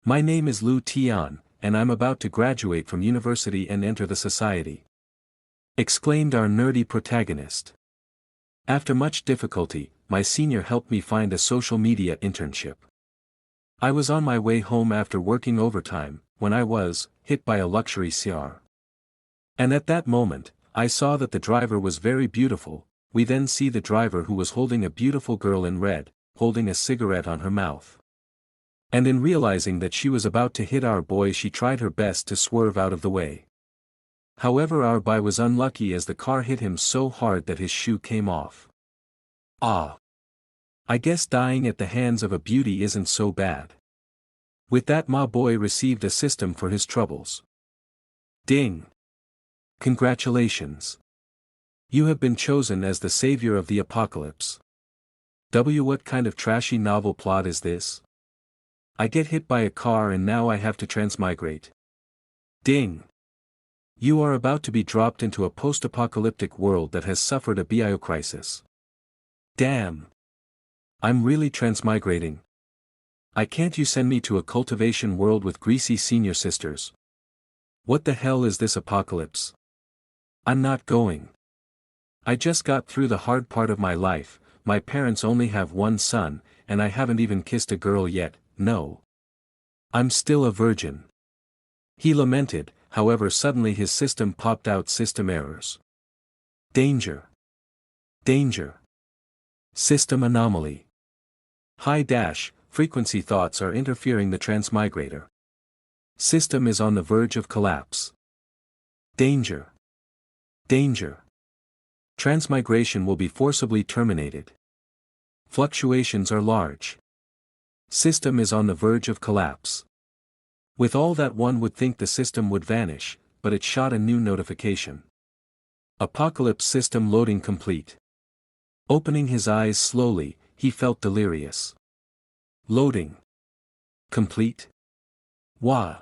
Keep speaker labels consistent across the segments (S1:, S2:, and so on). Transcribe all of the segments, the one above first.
S1: My name is Lu Tian, and I'm about to graduate from university and enter the society. Exclaimed our nerdy protagonist. After much difficulty, my senior helped me find a social media internship. I was on my way home after working overtime, when I was hit by a luxury car. And at that moment, I saw that the driver was very beautiful. We then see the driver who was holding a beautiful girl in red, holding a cigarette on her mouth. And in realizing that she was about to hit our boy, she tried her best to swerve out of the way. However, our boy was unlucky as the car hit him so hard that his shoe came off. Ah! I guess dying at the hands of a beauty isn't so bad. With that, my boy received a system for his troubles. Ding! Congratulations! You have been chosen as the savior of the apocalypse. What kind of trashy novel plot is this? I get hit by a car and now I have to transmigrate. Ding! You are about to be dropped into a post-apocalyptic world that has suffered a biocrisis. Damn! I'm really transmigrating. Can't you send me to a cultivation world with greasy senior sisters? What the hell is this apocalypse? I'm not going. I just got through the hard part of my life. My parents only have one son, and I haven't even kissed a girl yet. No. I'm still a virgin. He lamented, however suddenly his system popped out system errors. Danger. Danger. System anomaly. High dash, frequency thoughts are interfering the transmigrator. System is on the verge of collapse. Danger. Danger. Transmigration will be forcibly terminated. Fluctuations are large. System is on the verge of collapse. With all that, one would think the system would vanish, but it shot a new notification. Apocalypse system loading complete. Opening his eyes slowly, he felt delirious. Loading. Complete? Wah.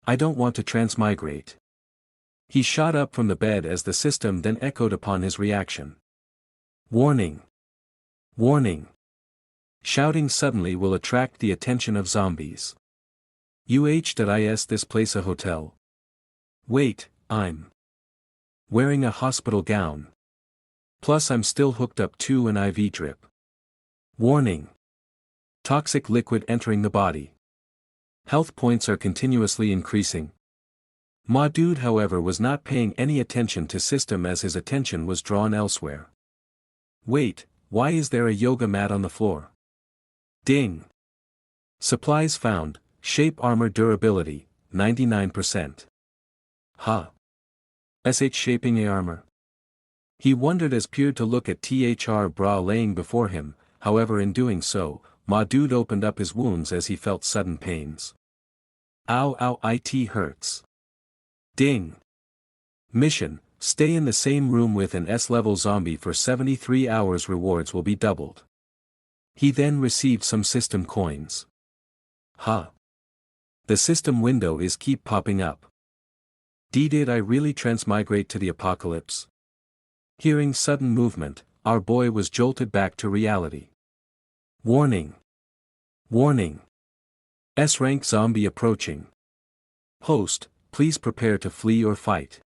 S1: I don't want to transmigrate. He shot up from the bed as the system then echoed upon his reaction. Warning. Warning. Shouting suddenly will attract the attention of zombies. Is this place a hotel? Wait, I'm wearing a hospital gown. Plus I'm still hooked up to an IV drip. Warning. Toxic liquid entering the body. Health points are continuously increasing. Ma dude, however, was not paying any attention to system as his attention was drawn elsewhere. Wait, why is there a yoga mat on the floor? Ding. Supplies found, shape armor durability, 99%. Shaping a armor. He wondered as peered to look at THR bra laying before him, however in doing so, Ma dude opened up his wounds as he felt sudden pains. Ow ow, it hurts. Ding. Mission, stay in the same room with an S-level zombie for 73 hours, rewards will be doubled. He then received some system coins. The system window is keep popping up. Did I really transmigrate to the apocalypse? Hearing sudden movement, our boy was jolted back to reality. Warning. Warning. S-rank zombie approaching. Host, please prepare to flee or fight.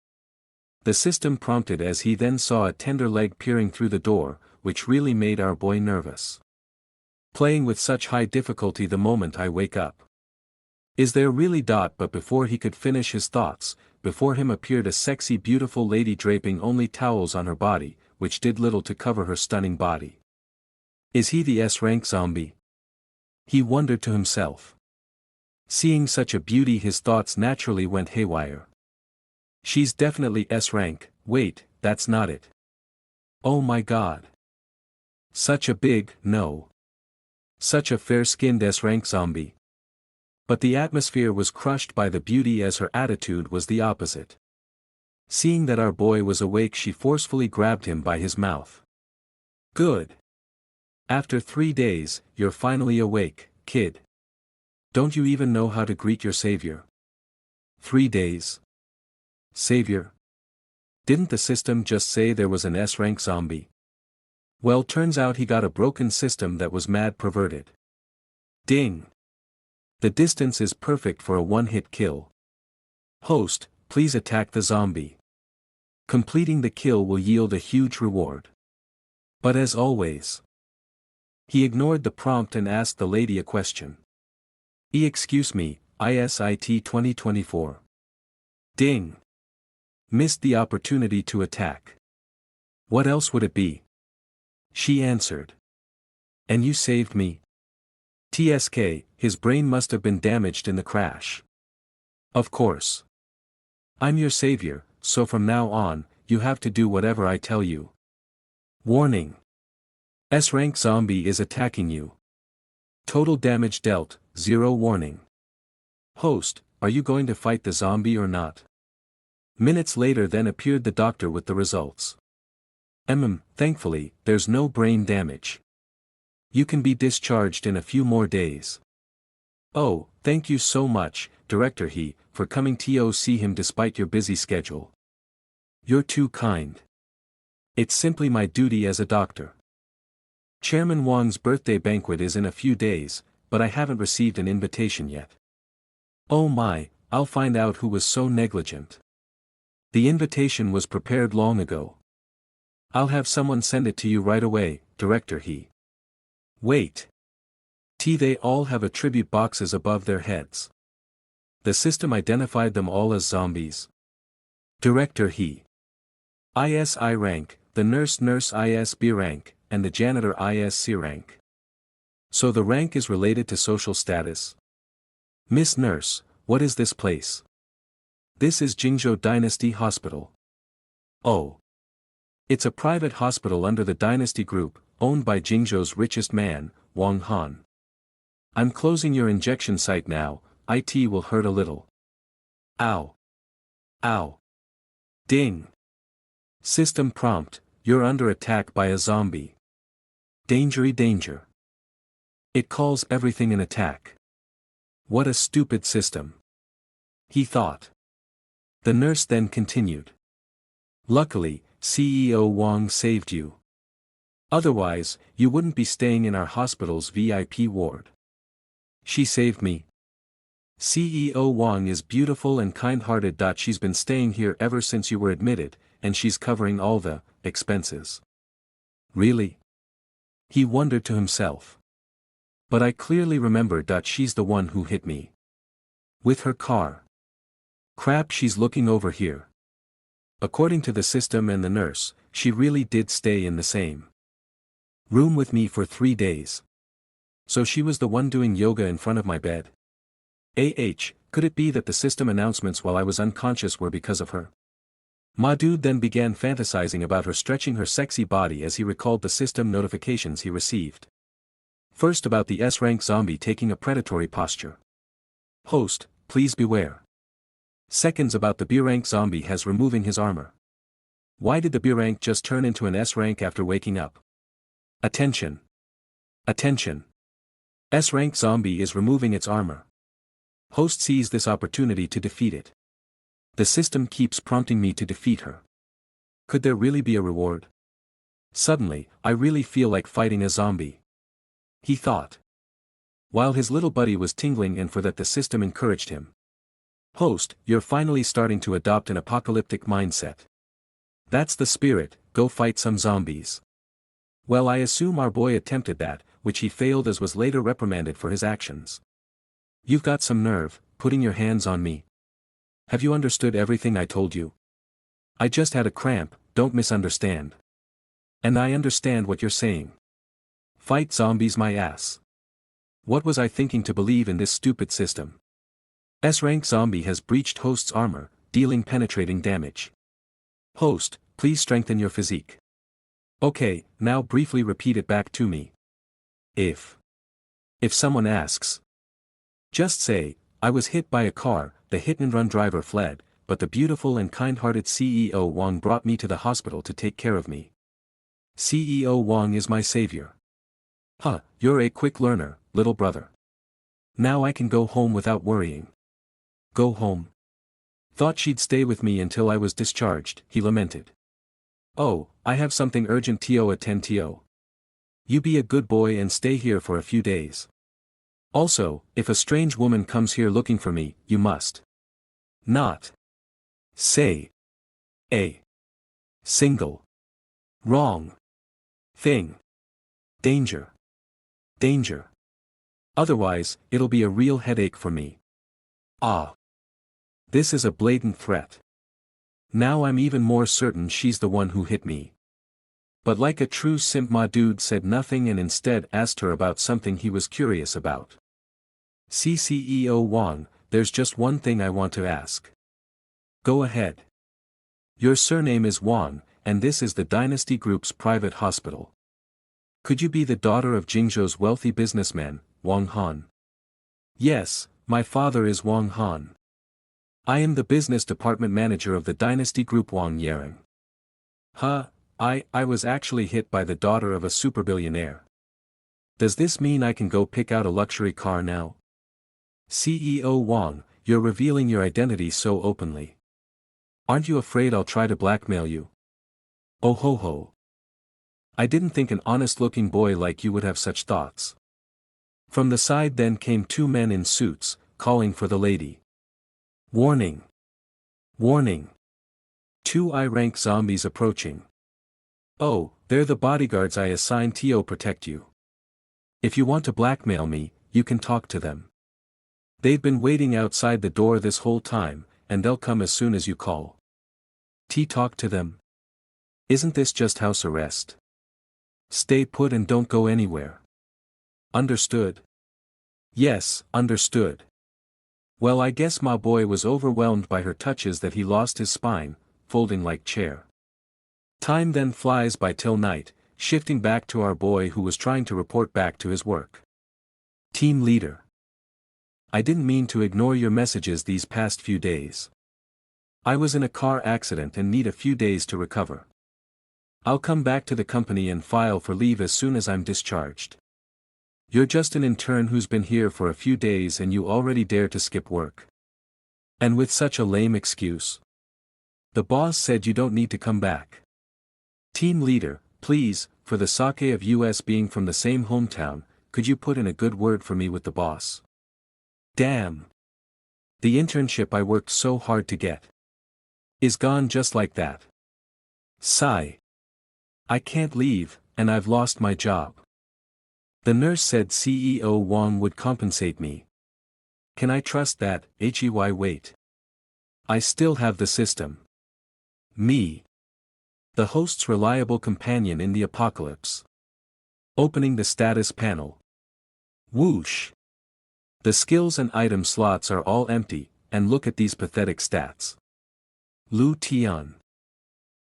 S1: The system prompted as he then saw a tender leg peering through the door, which really made our boy nervous. Playing with such high difficulty the moment I wake up. Is there really? But before he could finish his thoughts, before him appeared a sexy beautiful lady draping only towels on her body, which did little to cover her stunning body. Is he the S-rank zombie? He wondered to himself. Seeing such a beauty, his thoughts naturally went haywire. She's definitely S-rank. Wait, that's not it. Oh my god. Such a big, no. Such a fair-skinned S-rank zombie. But the atmosphere was crushed by the beauty as her attitude was the opposite. Seeing that our boy was awake, she forcefully grabbed him by his mouth. Good. After 3 days, you're finally awake, kid. Don't you even know how to greet your savior? 3 days. Savior? Didn't the system just say there was an S-rank zombie? Well, turns out he got a broken system that was mad perverted. Ding. The distance is perfect for a one-hit kill. Host, please attack the zombie. Completing the kill will yield a huge reward. But as always, he ignored the prompt and asked the lady a question. Excuse me, ISIT 2024. Ding. Missed the opportunity to attack. What else would it be? She answered. And you saved me. TSK, his brain must have been damaged in the crash. Of course. I'm your savior, so from now on, you have to do whatever I tell you. Warning. S-rank zombie is attacking you. Total damage dealt, 0 warning. Host, are you going to fight the zombie or not? Minutes later then appeared the doctor with the results. Thankfully, there's no brain damage. You can be discharged in a few more days. Oh, thank you so much, Director He, for coming to see him despite your busy schedule. You're too kind. It's simply my duty as a doctor. Chairman Wang's birthday banquet is in a few days, but I haven't received an invitation yet. Oh my, I'll find out who was so negligent. The invitation was prepared long ago. I'll have someone send it to you right away, Director He. Wait. They all have attribute boxes above their heads. The system identified them all as zombies. Director He. ISI rank, the nurse IS B rank, and the janitor IS C rank. So the rank is related to social status. Miss Nurse, what is this place? This is Jingzhou Dynasty Hospital. Oh. It's a private hospital under the Dynasty Group, owned by Jingzhou's richest man, Wang Han. I'm closing your injection site now, it will hurt a little. Ow. Ow. Ding. System prompt, you're under attack by a zombie. Danger. It calls everything an attack. What a stupid system. He thought. The nurse then continued. Luckily, CEO Wang saved you. Otherwise, you wouldn't be staying in our hospital's VIP ward. She saved me. CEO Wang is beautiful and kind-hearted. She's been staying here ever since you were admitted, and she's covering all the expenses. Really? He wondered to himself. But I clearly remember. She's the one who hit me. With her car. Crap, she's looking over here. According to the system and the nurse, she really did stay in the same room with me for 3 days. So she was the one doing yoga in front of my bed. Could it be that the system announcements while I was unconscious were because of her? Madhu then began fantasizing about her stretching her sexy body as he recalled the system notifications he received. First about the S-rank zombie taking a predatory posture. Host, please beware. Seconds about the B-rank zombie has removing his armor. Why did the B-rank just turn into an S-rank after waking up? Attention. Attention. S-rank zombie is removing its armor. Host sees this opportunity to defeat it. The system keeps prompting me to defeat her. Could there really be a reward? Suddenly, I really feel like fighting a zombie. He thought. While his little buddy was tingling, and for that the system encouraged him. Host, you're finally starting to adopt an apocalyptic mindset. That's the spirit, go fight some zombies. Well, I assume our boy attempted that, which he failed as was later reprimanded for his actions. You've got some nerve, putting your hands on me. Have you understood everything I told you? I just had a cramp, don't misunderstand. And I understand what you're saying. Fight zombies my ass. What was I thinking to believe in this stupid system? S-rank zombie has breached host's armor, dealing penetrating damage. Host, please strengthen your physique. Okay, now briefly repeat it back to me. If someone asks, just say, I was hit by a car, the hit-and-run driver fled, but the beautiful and kind-hearted CEO Wang brought me to the hospital to take care of me. CEO Wang is my savior. You're a quick learner, little brother. Now I can go home without worrying. Go home? Thought she'd stay with me until I was discharged, he lamented. Oh, I have something urgent to attend to. You be a good boy and stay here for a few days. Also, if a strange woman comes here looking for me, you must not say a single wrong thing. Danger. Danger. Otherwise, it'll be a real headache for me. Ah. This is a blatant threat. Now I'm even more certain she's the one who hit me. But like a true simp, my dude said nothing and instead asked her about something he was curious about. CEO Wang, there's just one thing I want to ask. Go ahead. Your surname is Wang, and this is the Dynasty Group's private hospital. Could you be the daughter of Jingzhou's wealthy businessman, Wang Han? Yes, my father is Wang Han. I am the business department manager of the Dynasty Group, Wang Yaring. Huh, I was actually hit by the daughter of a superbillionaire. Does this mean I can go pick out a luxury car now? CEO Wang, you're revealing your identity so openly. Aren't you afraid I'll try to blackmail you? Oh ho ho. I didn't think an honest-looking boy like you would have such thoughts. From the side then came two men in suits, calling for the lady. Warning. Warning. Two I-rank zombies approaching. Oh, they're the bodyguards I assigned to protect you. If you want to blackmail me, you can talk to them. They've been waiting outside the door this whole time, and they'll come as soon as you call. Talk to them? Isn't this just house arrest? Stay put and don't go anywhere. Understood? Yes, understood. Well, I guess my boy was overwhelmed by her touches that he lost his spine, folding like chair. Time then flies by till night, shifting back to our boy who was trying to report back to his work. Team leader. I didn't mean to ignore your messages these past few days. I was in a car accident and need a few days to recover. I'll come back to the company and file for leave as soon as I'm discharged. You're just an intern who's been here for a few days and you already dare to skip work. And with such a lame excuse. The boss said you don't need to come back. Team leader, please, for the sake of us being from the same hometown, could you put in a good word for me with the boss? Damn. The internship I worked so hard to get is gone just like that. Sigh. I can't leave, and I've lost my job. The nurse said CEO Wang would compensate me. Can I trust that? Wait. I still have the system. Me. The host's reliable companion in the apocalypse. Opening the status panel. Whoosh. The skills and item slots are all empty, and look at these pathetic stats. Lu Tian.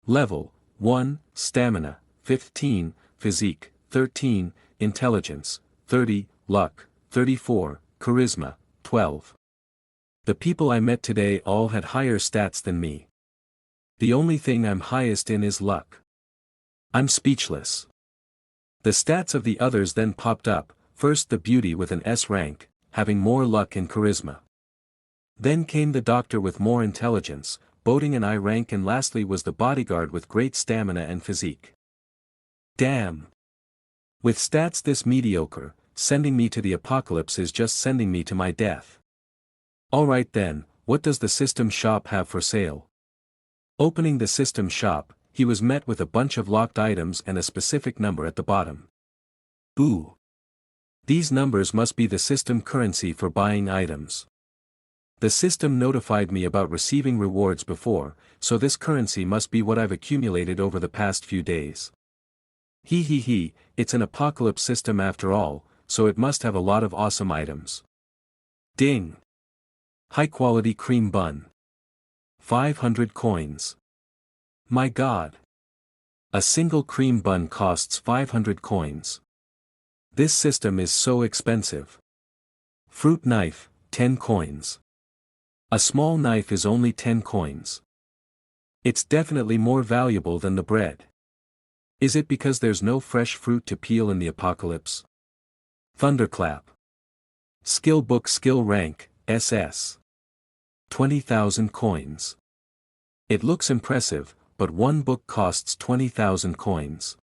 S1: Level, 1, Stamina, 15, Physique, 13, Intelligence, 30, Luck, 34, Charisma, 12. The people I met today all had higher stats than me. The only thing I'm highest in is luck. I'm speechless. The stats of the others then popped up, first the beauty with an S rank, having more luck and charisma. Then came the doctor with more intelligence, boating an I rank, and lastly was the bodyguard with great stamina and physique. Damn. With stats this mediocre, sending me to the apocalypse is just sending me to my death. Alright then, what does the system shop have for sale? Opening the system shop, he was met with a bunch of locked items and a specific number at the bottom. Ooh. These numbers must be the system currency for buying items. The system notified me about receiving rewards before, so this currency must be what I've accumulated over the past few days. It's an apocalypse system after all, so it must have a lot of awesome items. Ding! High-quality cream bun. 500 coins. My god! A single cream bun costs 500 coins. This system is so expensive. Fruit knife, 10 coins. A small knife is only 10 coins. It's definitely more valuable than the bread. Is it because there's no fresh fruit to peel in the apocalypse? Thunderclap. Skill book skill rank, SS. 20,000 coins. It looks impressive, but one book costs 20,000 coins.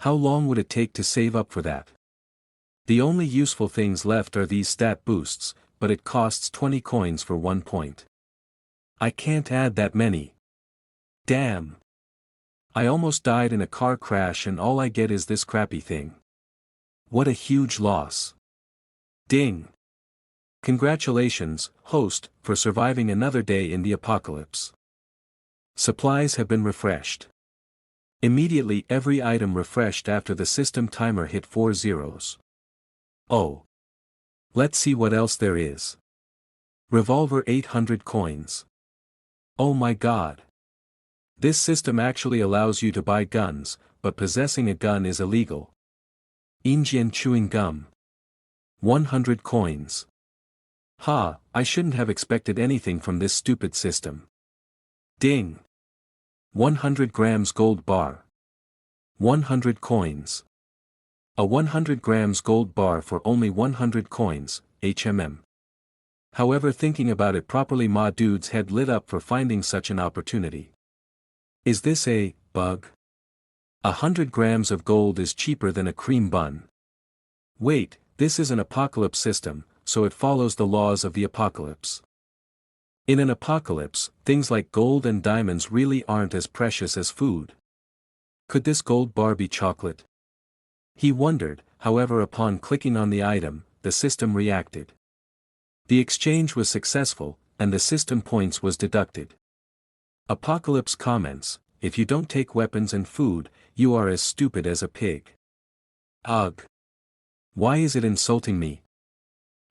S1: How long would it take to save up for that? The only useful things left are these stat boosts, but it costs 20 coins for 1 point. I can't add that many. Damn. I almost died in a car crash and all I get is this crappy thing. What a huge loss. Ding. Congratulations, host, for surviving another day in the apocalypse. Supplies have been refreshed. Immediately every item refreshed after the system timer hit 4 zeros. Oh. Let's see what else there is. Revolver 800 coins. Oh my god. This system actually allows you to buy guns, but possessing a gun is illegal. Indian chewing gum. 100 coins. Ha, I shouldn't have expected anything from this stupid system. Ding. 100 grams gold bar. 100 coins. A 100 grams gold bar for only 100 coins, HMM. However, thinking about it properly, my dude's head lit up for finding such an opportunity. Is this a bug? 100 grams of gold is cheaper than a cream bun. Wait, this is an apocalypse system, so it follows the laws of the apocalypse. In an apocalypse, things like gold and diamonds really aren't as precious as food. Could this gold bar be chocolate? He wondered, however, upon clicking on the item, the system reacted. The exchange was successful, and the system points was deducted. Apocalypse comments, if you don't take weapons and food, you are as stupid as a pig. Ugh. Why is it insulting me?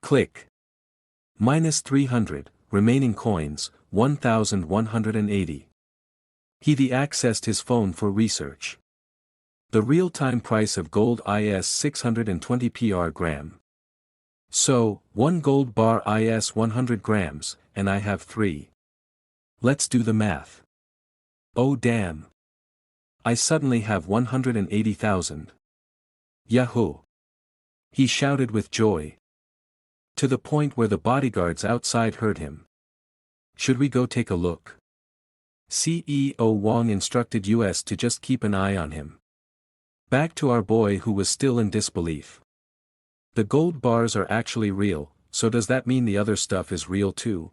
S1: Click. Minus 300, remaining coins, 1,180. He accessed his phone for research. The real-time price of gold is 620 per gram. So, 1 gold bar is 100 grams, and I have 3. Let's do the math. Oh damn. I suddenly have 180,000. Yahoo! He shouted with joy. To the point where the bodyguards outside heard him. Should we go take a look? CEO Wong instructed us to just keep an eye on him. Back to our boy who was still in disbelief. The gold bars are actually real, so does that mean the other stuff is real too?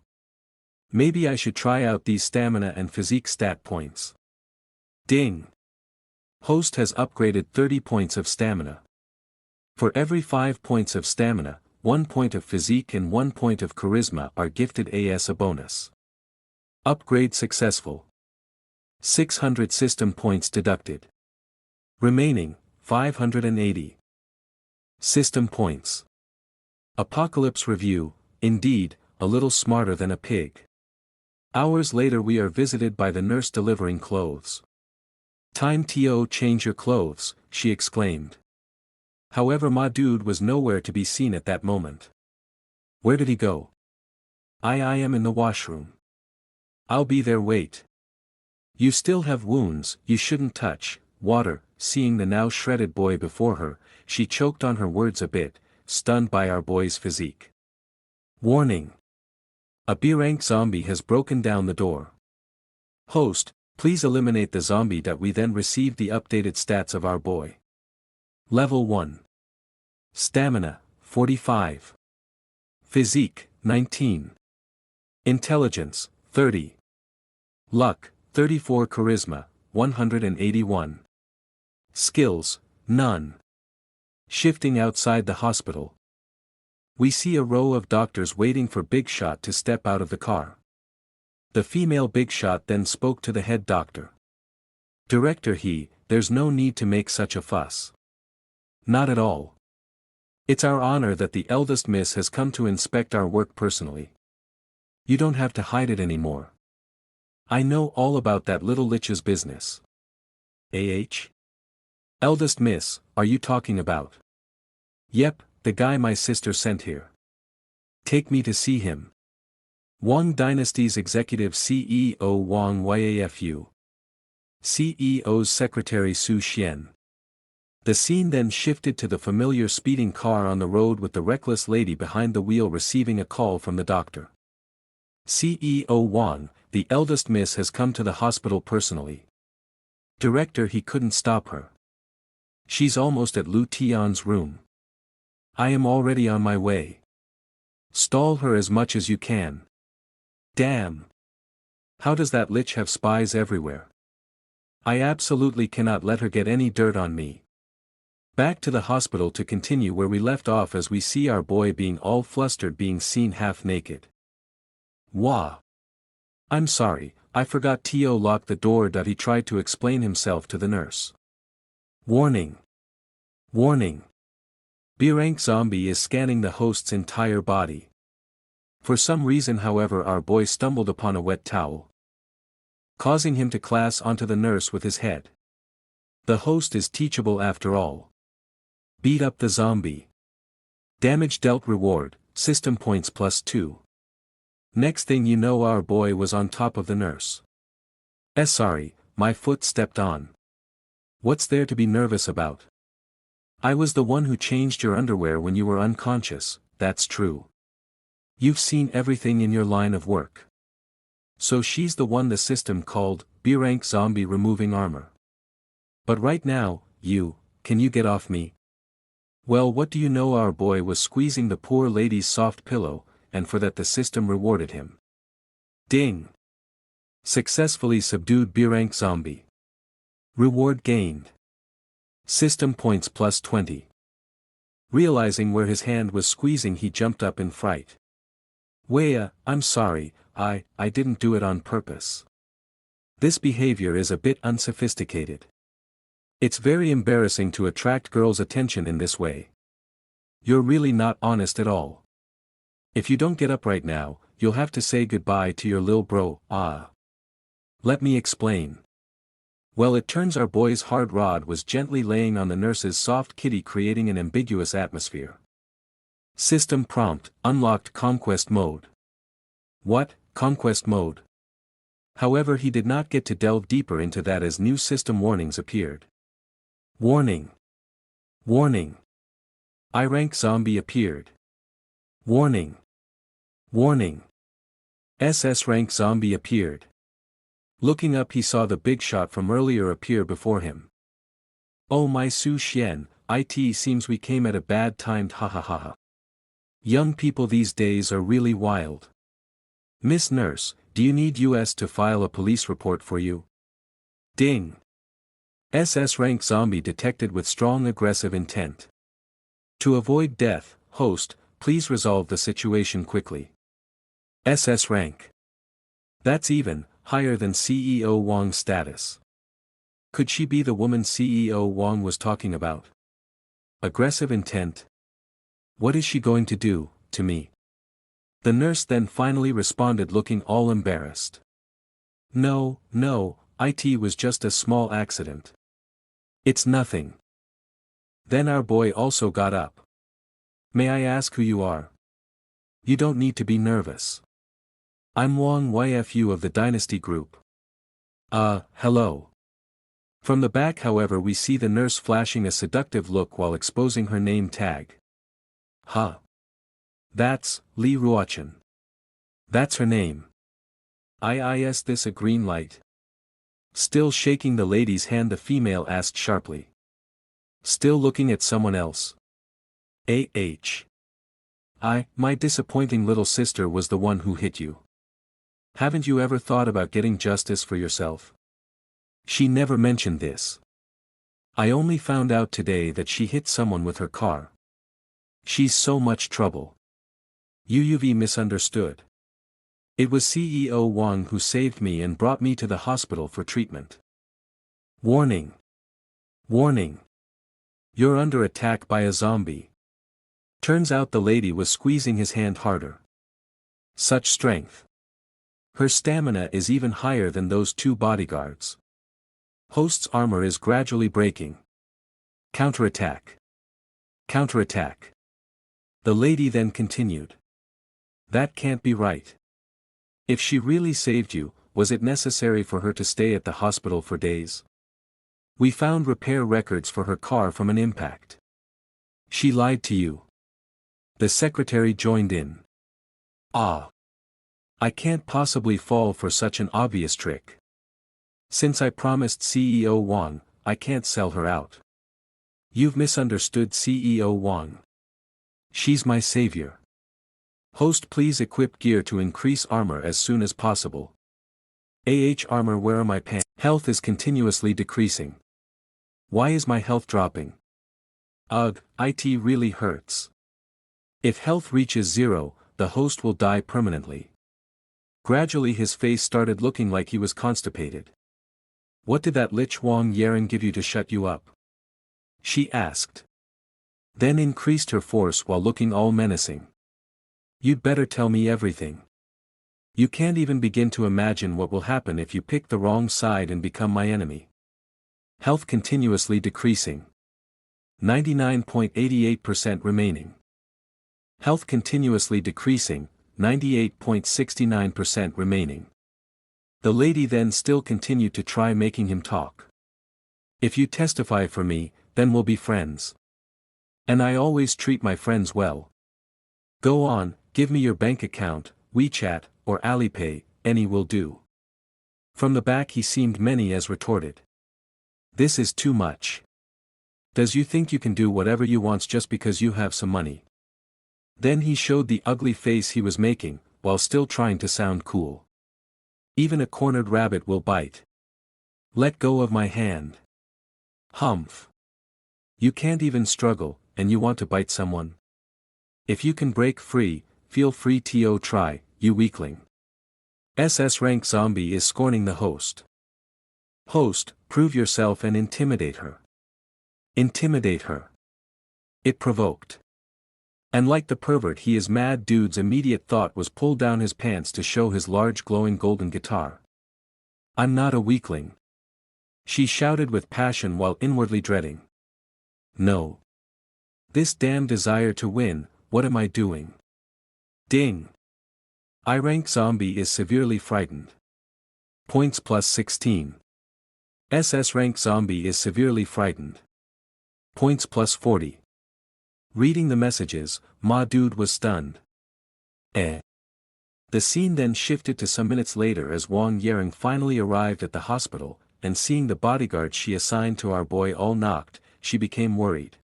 S1: Maybe I should try out these stamina and physique stat points. Ding! Host has upgraded 30 points of stamina. For every 5 points of stamina, 1 point of physique and 1 point of charisma are gifted as a bonus. Upgrade successful. 600 system points deducted. Remaining, 580. System points. Apocalypse review, indeed, a little smarter than a pig. Hours later we are visited by the nurse delivering clothes. Time to change your clothes, she exclaimed. However, my dude was nowhere to be seen at that moment. Where did he go? I am in the washroom. I'll be there, wait. You still have wounds, you shouldn't touch water. Seeing the now shredded boy before her, she choked on her words a bit, stunned by our boy's physique. Warning. A B-rank zombie has broken down the door. Host, please eliminate the zombie. We then received the updated stats of our boy. Level 1. Stamina, 45. Physique, 19. Intelligence, 30. Luck, 34. Charisma, 181. Skills, none. Shifting outside the hospital. We see a row of doctors waiting for Big Shot to step out of the car. The female Big Shot then spoke to the head doctor. Director, there's no need to make such a fuss. Not at all. It's our honor that the eldest miss has come to inspect our work personally. You don't have to hide it anymore. I know all about that little lich's business. Eldest miss, are you talking about? Yep, the guy my sister sent here. Take me to see him. Wang Dynasty's executive CEO Wang Yafu. CEO's secretary Su Xian. The scene then shifted to the familiar speeding car on the road with the reckless lady behind the wheel receiving a call from the doctor. CEO Wang, the eldest miss has come to the hospital personally. Director, he couldn't stop her. She's almost at Lu Tian's room. I am already on my way. Stall her as much as you can. Damn. How does that lich have spies everywhere? I absolutely cannot let her get any dirt on me. Back to the hospital to continue where we left off as we see our boy being all flustered being seen half naked. Wah. I'm sorry, I forgot to lock the door. He tried to explain himself to the nurse. Warning. Warning. B-rank zombie is scanning the host's entire body. For some reason however our boy stumbled upon a wet towel, causing him to class onto the nurse with his head. The host is teachable after all. Beat up the zombie. Damage dealt reward, system points +2. Next thing you know our boy was on top of the nurse. Sorry, my foot stepped on. What's there to be nervous about? I was the one who changed your underwear when you were unconscious, that's true. You've seen everything in your line of work. So she's the one the system called, B-rank zombie removing armor. But right now, can you get off me? Well what do you know our boy was squeezing the poor lady's soft pillow, and for that the system rewarded him. Ding! Successfully subdued B-rank zombie. Reward gained. System points +20. Realizing where his hand was squeezing he jumped up in fright. Waya, I'm sorry, I didn't do it on purpose. This behavior is a bit unsophisticated. It's very embarrassing to attract girls' attention in this way. You're really not honest at all. If you don't get up right now, you'll have to say goodbye to your lil bro. Let me explain. Well it turns our boy's hard rod was gently laying on the nurse's soft kitty creating an ambiguous atmosphere. System prompt, unlocked conquest mode. What, conquest mode? However he did not get to delve deeper into that as new system warnings appeared. Warning. Warning. I-rank zombie appeared. Warning. Warning. SS rank zombie appeared. Looking up he saw the big shot from earlier appear before him. Oh my Su Xian, it seems we came at a bad time ha. Young people these days are really wild. Miss Nurse, do you need us to file a police report for you? Ding. SS rank zombie detected with strong aggressive intent. To avoid death, host, please resolve the situation quickly. SS rank. That's even higher than CEO Wong's status. Could she be the woman CEO Wong was talking about? Aggressive intent? What is she going to do to me? The nurse then finally responded looking all embarrassed. No, it was just a small accident. It's nothing. Then our boy also got up. May I ask who you are? You don't need to be nervous. I'm Wang Yfu of the Dynasty Group. Hello. From the back however we see the nurse flashing a seductive look while exposing her name tag. Huh. That's Li Ruochen. That's her name. Is this a green light? Still shaking the lady's hand the female asked sharply. Still looking at someone else. My disappointing little sister was the one who hit you. Haven't you ever thought about getting justice for yourself? She never mentioned this. I only found out today that she hit someone with her car. She's so much trouble. UUV misunderstood. It was CEO Wang who saved me and brought me to the hospital for treatment. Warning. Warning. You're under attack by a zombie. Turns out the lady was squeezing his hand harder. Such strength. Her stamina is even higher than those two bodyguards. Host's armor is gradually breaking. Counterattack. Counterattack. The lady then continued. That can't be right. If she really saved you, was it necessary for her to stay at the hospital for days? We found repair records for her car from an impact. She lied to you. The secretary joined in. I can't possibly fall for such an obvious trick. Since I promised CEO Wang, I can't sell her out. You've misunderstood CEO Wang. She's my savior. Host, please equip gear to increase armor as soon as possible. Armor, where are my pants? Health is continuously decreasing. Why is my health dropping? Ugh, it really hurts. If health reaches 0, the host will die permanently. Gradually his face started looking like he was constipated. What did that lich Wang Yaren give you to shut you up? She asked. Then increased her force while looking all menacing. You'd better tell me everything. You can't even begin to imagine what will happen if you pick the wrong side and become my enemy. Health continuously decreasing. 99.88% remaining. Health continuously decreasing, 98.69% remaining. The lady then still continued to try making him talk. If you testify for me, then we'll be friends. And I always treat my friends well. Go on, give me your bank account, WeChat, or Alipay, any will do. From the back he seemed many as retorted. This is too much. Does you think you can do whatever you want just because you have some money? Then he showed the ugly face he was making, while still trying to sound cool. Even a cornered rabbit will bite. Let go of my hand. Humph. You can't even struggle, and you want to bite someone? If you can break free, feel free to try, you weakling. SS rank zombie is scorning the host. Host, prove yourself and intimidate her. Intimidate her. It provoked. And like the pervert he is, mad dude's immediate thought was pull down his pants to show his large glowing golden guitar. I'm not a weakling. She shouted with passion while inwardly dreading. No. This damn desire to win, what am I doing? Ding. I rank zombie is severely frightened. Points plus 16. SS rank zombie is severely frightened. Points plus 40. Reading the messages, ma dude was stunned. The scene then shifted to some minutes later as Wang Yering finally arrived at the hospital, and seeing the bodyguard she assigned to our boy all knocked, she became worried.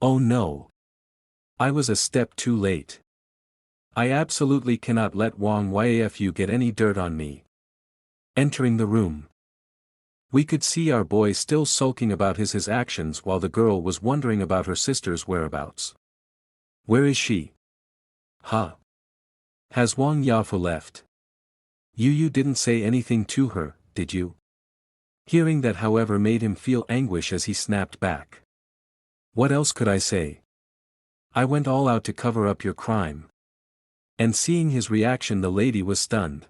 S1: Oh no. I was a step too late. I absolutely cannot let Wang Yfu get any dirt on me. Entering the room. We could see our boy still sulking about his actions while the girl was wondering about her sister's whereabouts. Where is she? Huh? Has Wang Yafu left? You didn't say anything to her, did you? Hearing that however made him feel anguish as he snapped back. What else could I say? I went all out to cover up your crime. And seeing his reaction the lady was stunned.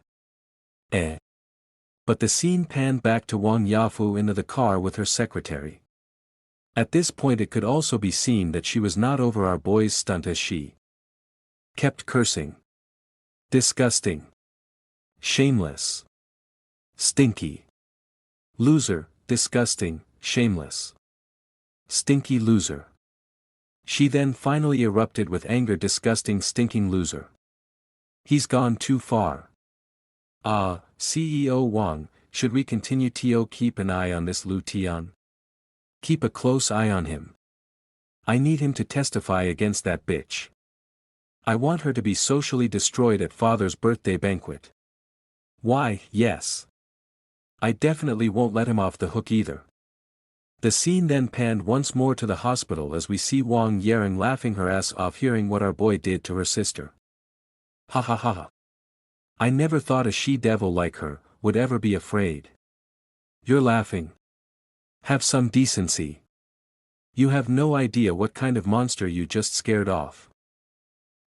S1: But the scene panned back to Wang Yafu into the car with her secretary. At this point it could also be seen that she was not over our boy's stunt as she kept cursing. Disgusting. Shameless. Stinky. Loser, disgusting, shameless. Stinky loser. She then finally erupted with anger. Disgusting, stinking loser. He's gone too far. CEO Wang, should we continue to keep an eye on this Lu Tian? Keep a close eye on him. I need him to testify against that bitch. I want her to be socially destroyed at father's birthday banquet. Why, yes. I definitely won't let him off the hook either. The scene then panned once more to the hospital as we see Wang Yering laughing her ass off hearing what our boy did to her sister. Ha ha ha ha. I never thought a she-devil like her would ever be afraid. You're laughing. Have some decency. You have no idea what kind of monster you just scared off.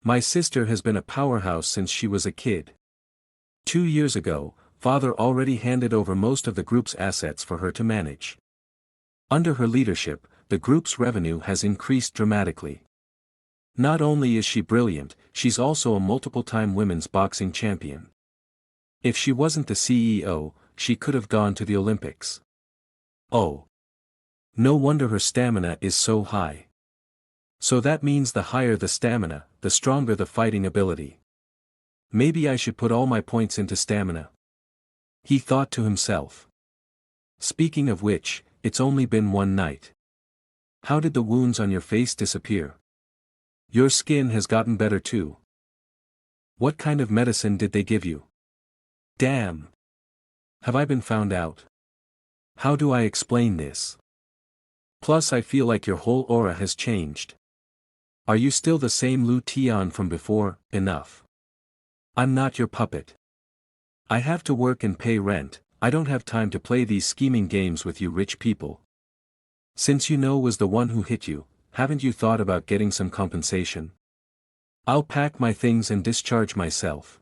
S1: My sister has been a powerhouse since she was a kid. 2 years ago, father already handed over most of the group's assets for her to manage. Under her leadership, the group's revenue has increased dramatically. Not only is she brilliant, she's also a multiple-time women's boxing champion. If she wasn't the CEO, she could have gone to the Olympics. Oh. No wonder her stamina is so high. So that means the higher the stamina, the stronger the fighting ability. Maybe I should put all my points into stamina. He thought to himself. Speaking of which, it's only been one night. How did the wounds on your face disappear? Your skin has gotten better too. What kind of medicine did they give you? Damn. Have I been found out? How do I explain this? Plus I feel like your whole aura has changed. Are you still the same Lu Tian from before? Enough. I'm not your puppet. I have to work and pay rent, I don't have time to play these scheming games with you rich people. Since you know was the one who hit you, haven't you thought about getting some compensation? I'll pack my things and discharge myself.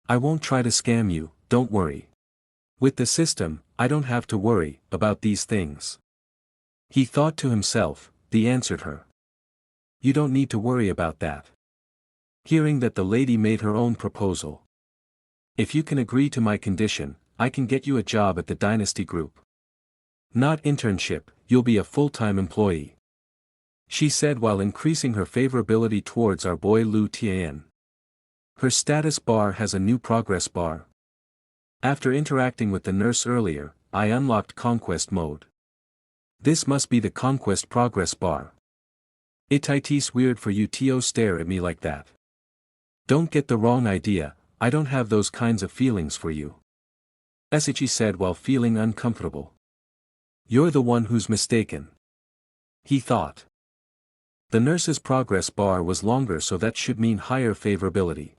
S1: I won't try to scam you, don't worry. With the system, I don't have to worry about these things. He thought to himself, he answered her. You don't need to worry about that. Hearing that the lady made her own proposal. If you can agree to my condition, I can get you a job at the Dynasty Group. Not internship, you'll be a full-time employee. She said while increasing her favorability towards our boy Lu Tian. Her status bar has a new progress bar. After interacting with the nurse earlier, I unlocked Conquest mode. This must be the Conquest progress bar. It's weird for you to stare at me like that. Don't get the wrong idea, I don't have those kinds of feelings for you. Esichi said while feeling uncomfortable. You're the one who's mistaken. He thought. The nurse's progress bar was longer, so that should mean higher favorability.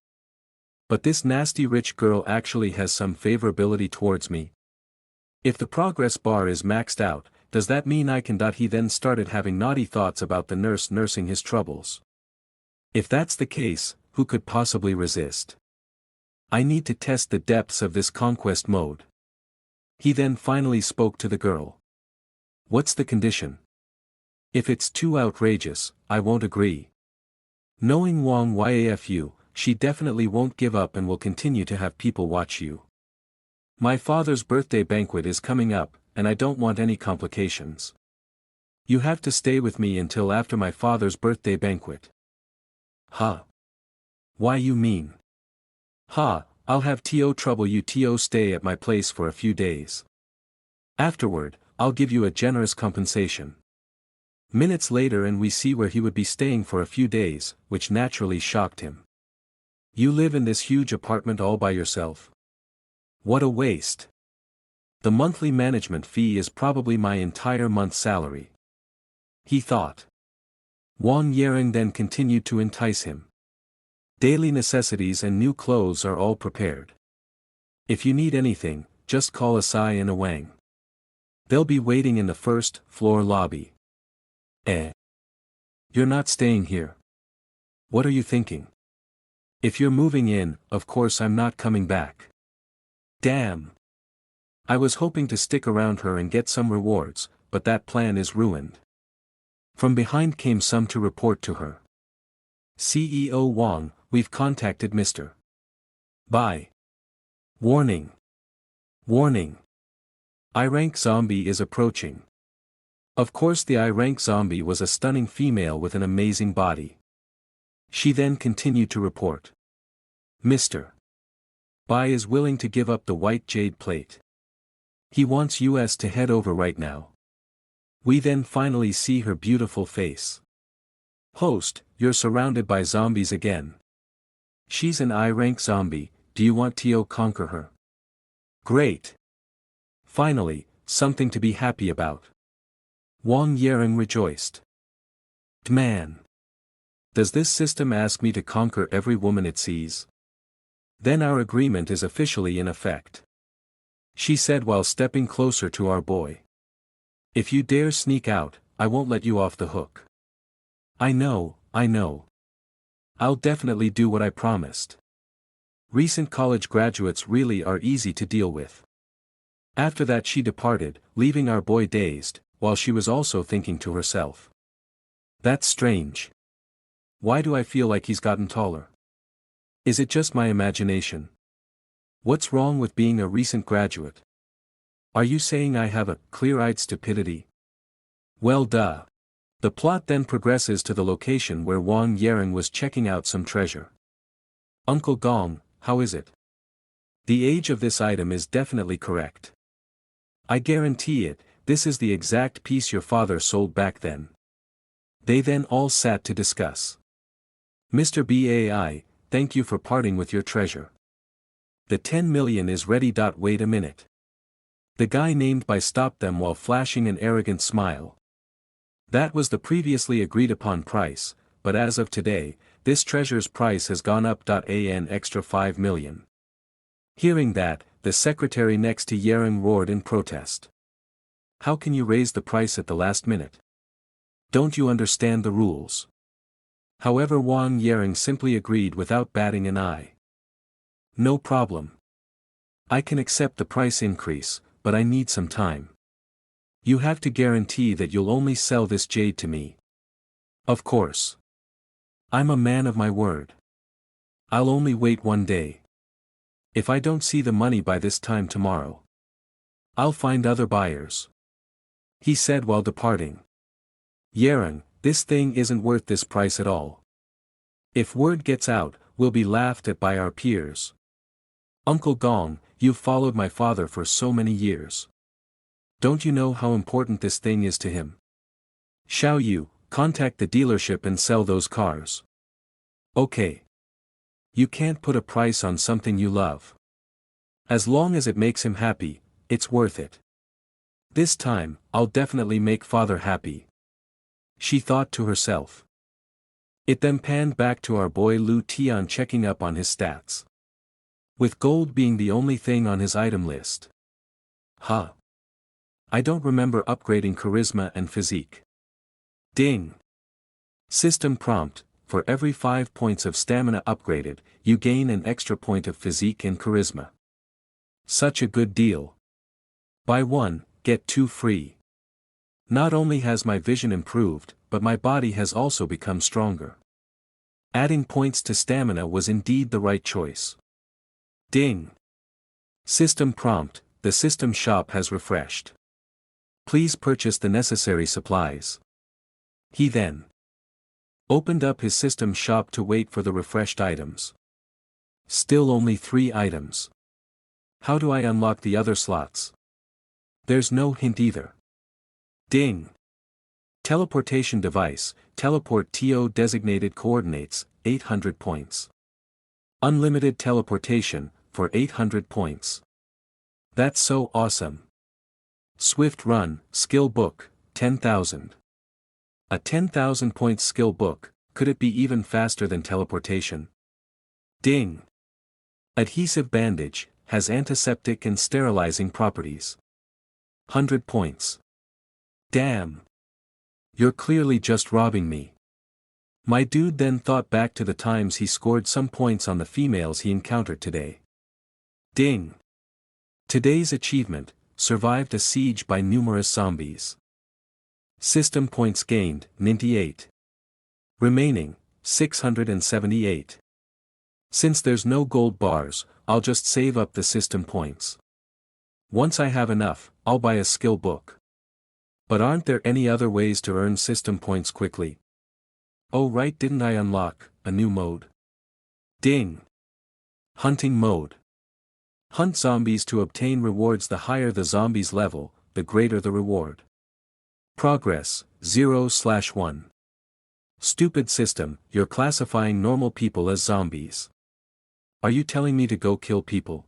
S1: But this nasty rich girl actually has some favorability towards me. If the progress bar is maxed out, does that mean I can? He then started having naughty thoughts about the nurse nursing his troubles. If that's the case, who could possibly resist? I need to test the depths of this conquest mode. He then finally spoke to the girl. What's the condition? If it's too outrageous, I won't agree. Knowing Wang Yafu, she definitely won't give up and will continue to have people watch you. My father's birthday banquet is coming up, and I don't want any complications. You have to stay with me until after my father's birthday banquet. Huh? Why you mean? Ha, I'll have trouble you stay at my place for a few days. Afterward, I'll give you a generous compensation. Minutes later and we see where he would be staying for a few days, which naturally shocked him. You live in this huge apartment all by yourself? What a waste. The monthly management fee is probably my entire month's salary. He thought. Wang Yering then continued to entice him. Daily necessities and new clothes are all prepared. If you need anything, just call Asai and Awang. They'll be waiting in the first floor lobby. You're not staying here. What are you thinking? If you're moving in, of course I'm not coming back. Damn. I was hoping to stick around her and get some rewards, but that plan is ruined. From behind came some to report to her. CEO Wang, we've contacted Mr. Bye. Warning. Warning. I-rank zombie is approaching. Of course the I-rank zombie was a stunning female with an amazing body. She then continued to report. Mr. Bai is willing to give up the white jade plate. He wants us to head over right now. We then finally see her beautiful face. Host, you're surrounded by zombies again. She's an I-rank zombie, do you want to conquer her? Great. Finally, something to be happy about. Wang Yering rejoiced. Man. Does this system ask me to conquer every woman it sees? Then our agreement is officially in effect. She said while stepping closer to our boy. If you dare sneak out, I won't let you off the hook. I know. I'll definitely do what I promised. Recent college graduates really are easy to deal with. After that she departed, leaving our boy dazed, while she was also thinking to herself. That's strange. Why do I feel like he's gotten taller? Is it just my imagination? What's wrong with being a recent graduate? Are you saying I have a clear-eyed stupidity? Well duh. The plot then progresses to the location where Wang Yering was checking out some treasure. Uncle Gong, how is it? The age of this item is definitely correct. I guarantee it, this is the exact piece your father sold back then. They then all sat to discuss. Mr. BAI, thank you for parting with your treasure. The 10 million is ready. Wait a minute. The guy named by stopped them while flashing an arrogant smile. That was the previously agreed upon price, but as of today, this treasure's price has gone up. An extra 5 million. Hearing that, the secretary next to Yering roared in protest. How can you raise the price at the last minute? Don't you understand the rules? However, Wang Yering simply agreed without batting an eye. No problem. I can accept the price increase, but I need some time. You have to guarantee that you'll only sell this jade to me. Of course. I'm a man of my word. I'll only wait 1 day. If I don't see the money by this time tomorrow, I'll find other buyers, he said while departing. Yering, this thing isn't worth this price at all. If word gets out, we'll be laughed at by our peers. Uncle Gong, you've followed my father for so many years. Don't you know how important this thing is to him? Xiao Yu, contact the dealership and sell those cars. Okay. You can't put a price on something you love. As long as it makes him happy, it's worth it. This time, I'll definitely make father happy, she thought to herself. It then panned back to our boy Lu Tian checking up on his stats, with gold being the only thing on his item list. Huh. I don't remember upgrading charisma and physique. Ding. System prompt, for every 5 points of stamina upgraded, you gain an extra point of physique and charisma. Such a good deal. Buy 1, get 2 free. Not only has my vision improved, but my body has also become stronger. Adding points to stamina was indeed the right choice. Ding. System prompt, the system shop has refreshed. Please purchase the necessary supplies. He then opened up his system shop to wait for the refreshed items. Still only 3 items. How do I unlock the other slots? There's no hint either. Ding. Teleportation device, teleport TO designated coordinates, 800 points. Unlimited teleportation, for 800 points. That's so awesome. Swift run, skill book, 10,000. A 10,000 points skill book, could it be even faster than teleportation? Ding. Adhesive bandage, has antiseptic and sterilizing properties. 100 points. Damn. You're clearly just robbing me. My dude then thought back to the times he scored some points on the females he encountered today. Ding. Today's achievement, survived a siege by numerous zombies. System points gained, 98. Remaining, 678. Since there's no gold bars, I'll just save up the system points. Once I have enough, I'll buy a skill book. But aren't there any other ways to earn system points quickly? Oh right, didn't I unlock a new mode? Ding. Hunting mode. Hunt zombies to obtain rewards. The higher the zombies level, the greater the reward. Progress, 0/1. Stupid system, you're classifying normal people as zombies. Are you telling me to go kill people?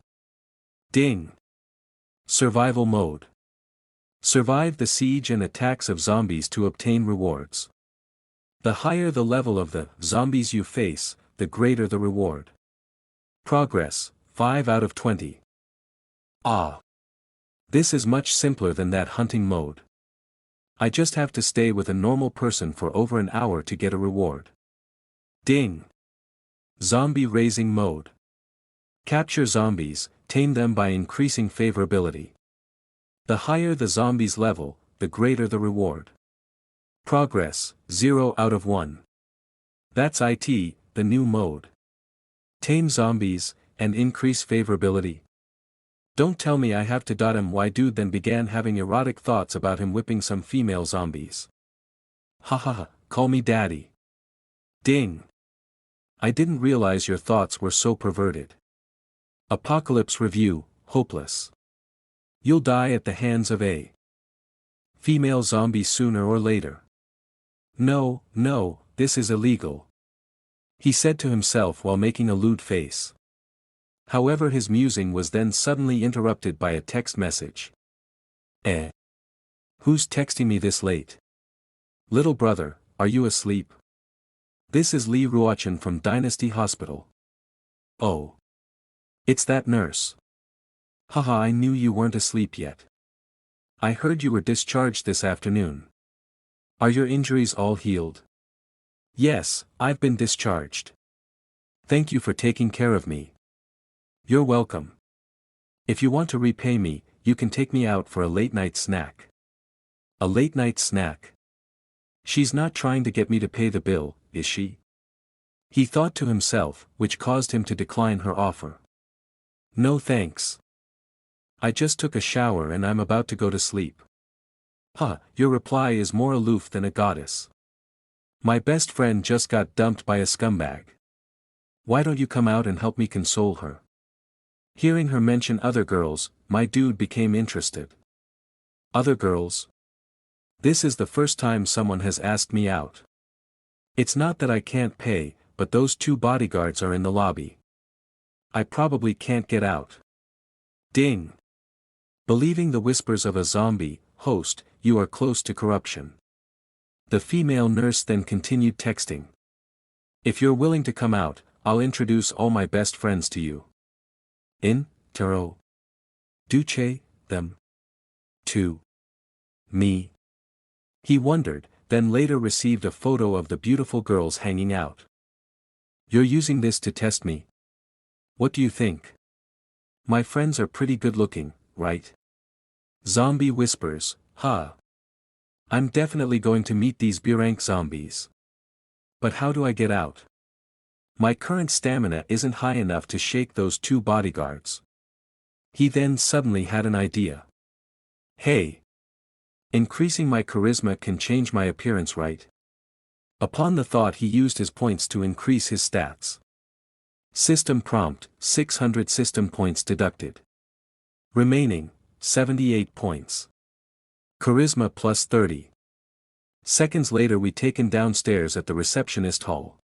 S1: Ding. Survival mode. Survive the siege and attacks of zombies to obtain rewards. The higher the level of the zombies you face, the greater the reward. Progress, 5 out of 20. Ah. This is much simpler than that hunting mode. I just have to stay with a normal person for over an hour to get a reward. Ding. Zombie raising mode. Capture zombies, tame them by increasing favorability. The higher the zombies level, the greater the reward. Progress, 0 out of 1. That's it, the new mode. Tame zombies, and increase favorability. Don't tell me I have to. My dude then began having erotic thoughts about him whipping some female zombies. Haha, call me daddy. Ding. I didn't realize your thoughts were so perverted. Apocalypse review, hopeless. You'll die at the hands of a female zombie sooner or later. No, this is illegal. he said to himself while making a lewd face. However, his musing was then suddenly interrupted by a text message. Eh? Who's texting me this late? Little brother, are you asleep? This is Lee Ruochan from Dynasty Hospital. Oh. It's that nurse. Haha, I knew you weren't asleep yet. I heard you were discharged this afternoon. Are your injuries all healed? Yes, I've been discharged. Thank you for taking care of me. You're welcome. If you want to repay me, you can take me out for a late-night snack. A late-night snack? She's not trying to get me to pay the bill, is she? He thought to himself, which caused him to decline her offer. No thanks. I just took a shower and I'm about to go to sleep. Huh, your reply is more aloof than a goddess. My best friend just got dumped by a scumbag. Why don't you come out and help me console her? Hearing her mention other girls, my dude became interested. Other girls? This is the first time someone has asked me out. It's not that I can't pay, but those 2 bodyguards are in the lobby. I probably can't get out. Ding. Believing the whispers of a zombie, host, you are close to corruption. The female nurse then continued texting. If you're willing to come out, I'll introduce all my best friends to you. In, Taro. Duce, them. To. Me. He wondered, then later received a photo of the beautiful girls hanging out. You're using this to test me? What do you think? My friends are pretty good looking, right? Zombie whispers, huh. I'm definitely going to meet these B-rank zombies. But how do I get out? My current stamina isn't high enough to shake those 2 bodyguards. He then suddenly had an idea. Hey! Increasing my charisma can change my appearance, right? Upon the thought, he used his points to increase his stats. System prompt, 600 system points deducted. Remaining, 78 points. Charisma plus 30. Seconds later we taken downstairs at the receptionist hall.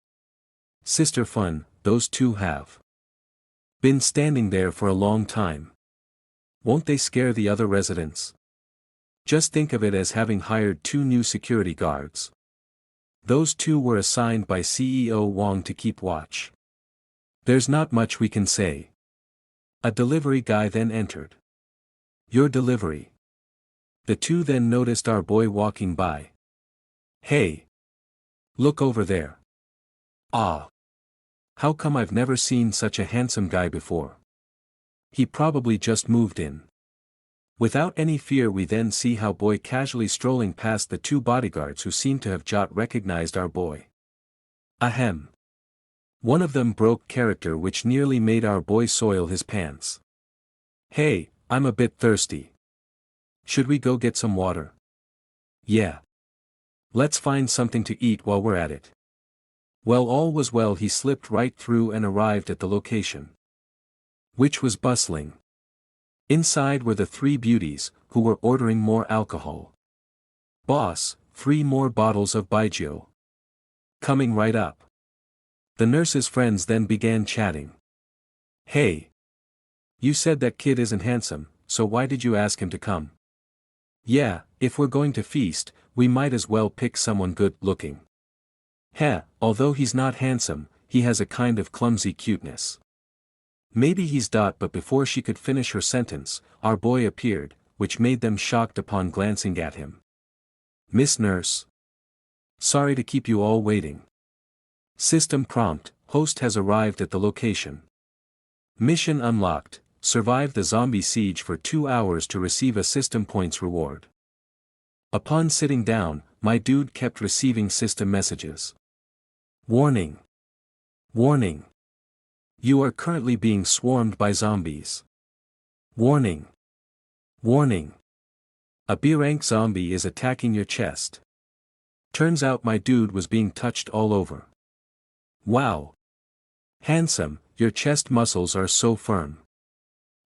S1: Sister Fun, those 2 have been standing there for a long time. Won't they scare the other residents? Just think of it as having hired 2 new security guards. Those 2 were assigned by CEO Wong to keep watch. There's not much we can say. A delivery guy then entered. Your delivery. The 2 then noticed our boy walking by. Hey! Look over there. Ah! How come I've never seen such a handsome guy before? He probably just moved in. Without any fear we then see how boy casually strolling past the 2 bodyguards who seem to have just recognized our boy. Ahem. One of them broke character, which nearly made our boy soil his pants. Hey, I'm a bit thirsty. Should we go get some water? Yeah. Let's find something to eat while we're at it. Well, all was well. He slipped right through and arrived at the location, which was bustling. Inside were the 3 beauties, who were ordering more alcohol. Boss, 3 more bottles of Baijiu. Coming right up. The nurse's friends then began chatting. Hey! You said that kid isn't handsome, so why did you ask him to come? Yeah, if we're going to feast, we might as well pick someone good looking. Heh, although he's not handsome, he has a kind of clumsy cuteness. Maybe he's . But before she could finish her sentence, our boy appeared, which made them shocked upon glancing at him. Miss Nurse. Sorry to keep you all waiting. System prompt, host has arrived at the location. Mission unlocked, survive the zombie siege for 2 hours to receive a system points reward. Upon sitting down, my dude kept receiving system messages. Warning. Warning. You are currently being swarmed by zombies. Warning. Warning. A B-rank zombie is attacking your chest. Turns out my dude was being touched all over. Wow. Handsome, your chest muscles are so firm.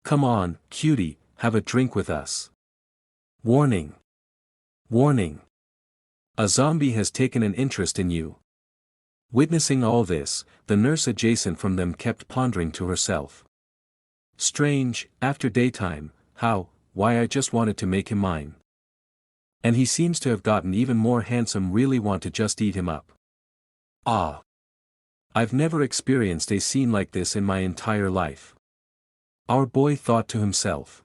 S1: Come on, cutie, have a drink with us. Warning. Warning. A zombie has taken an interest in you. Witnessing all this, the nurse adjacent from them kept pondering to herself. Strange, after daytime, why I just wanted to make him mine. And he seems to have gotten even more handsome, really want to just eat him up. Ah. I've never experienced a scene like this in my entire life. Our boy thought to himself.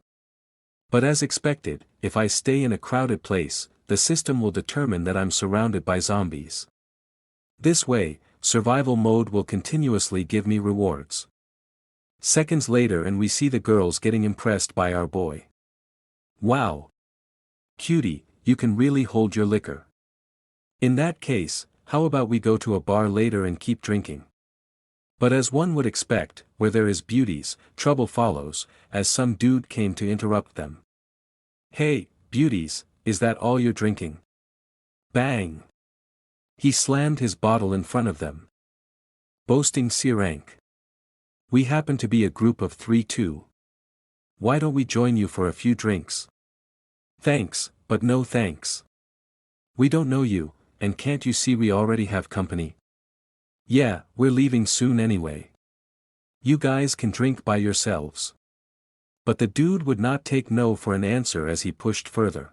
S1: But as expected, if I stay in a crowded place, the system will determine that I'm surrounded by zombies. This way, survival mode will continuously give me rewards. Seconds later and we see the girls getting impressed by our boy. Wow! Cutie, you can really hold your liquor. In that case, how about we go to a bar later and keep drinking? But as one would expect, where there is beauties, trouble follows, as some dude came to interrupt them. Hey, beauties, is that all you're drinking? Bang! He slammed his bottle in front of them. Boasting C-rank. We happen to be a group of 3 too. Why don't we join you for a few drinks? Thanks, but no thanks. We don't know you, and can't you see we already have company? Yeah, we're leaving soon anyway. You guys can drink by yourselves. But the dude would not take no for an answer as he pushed further.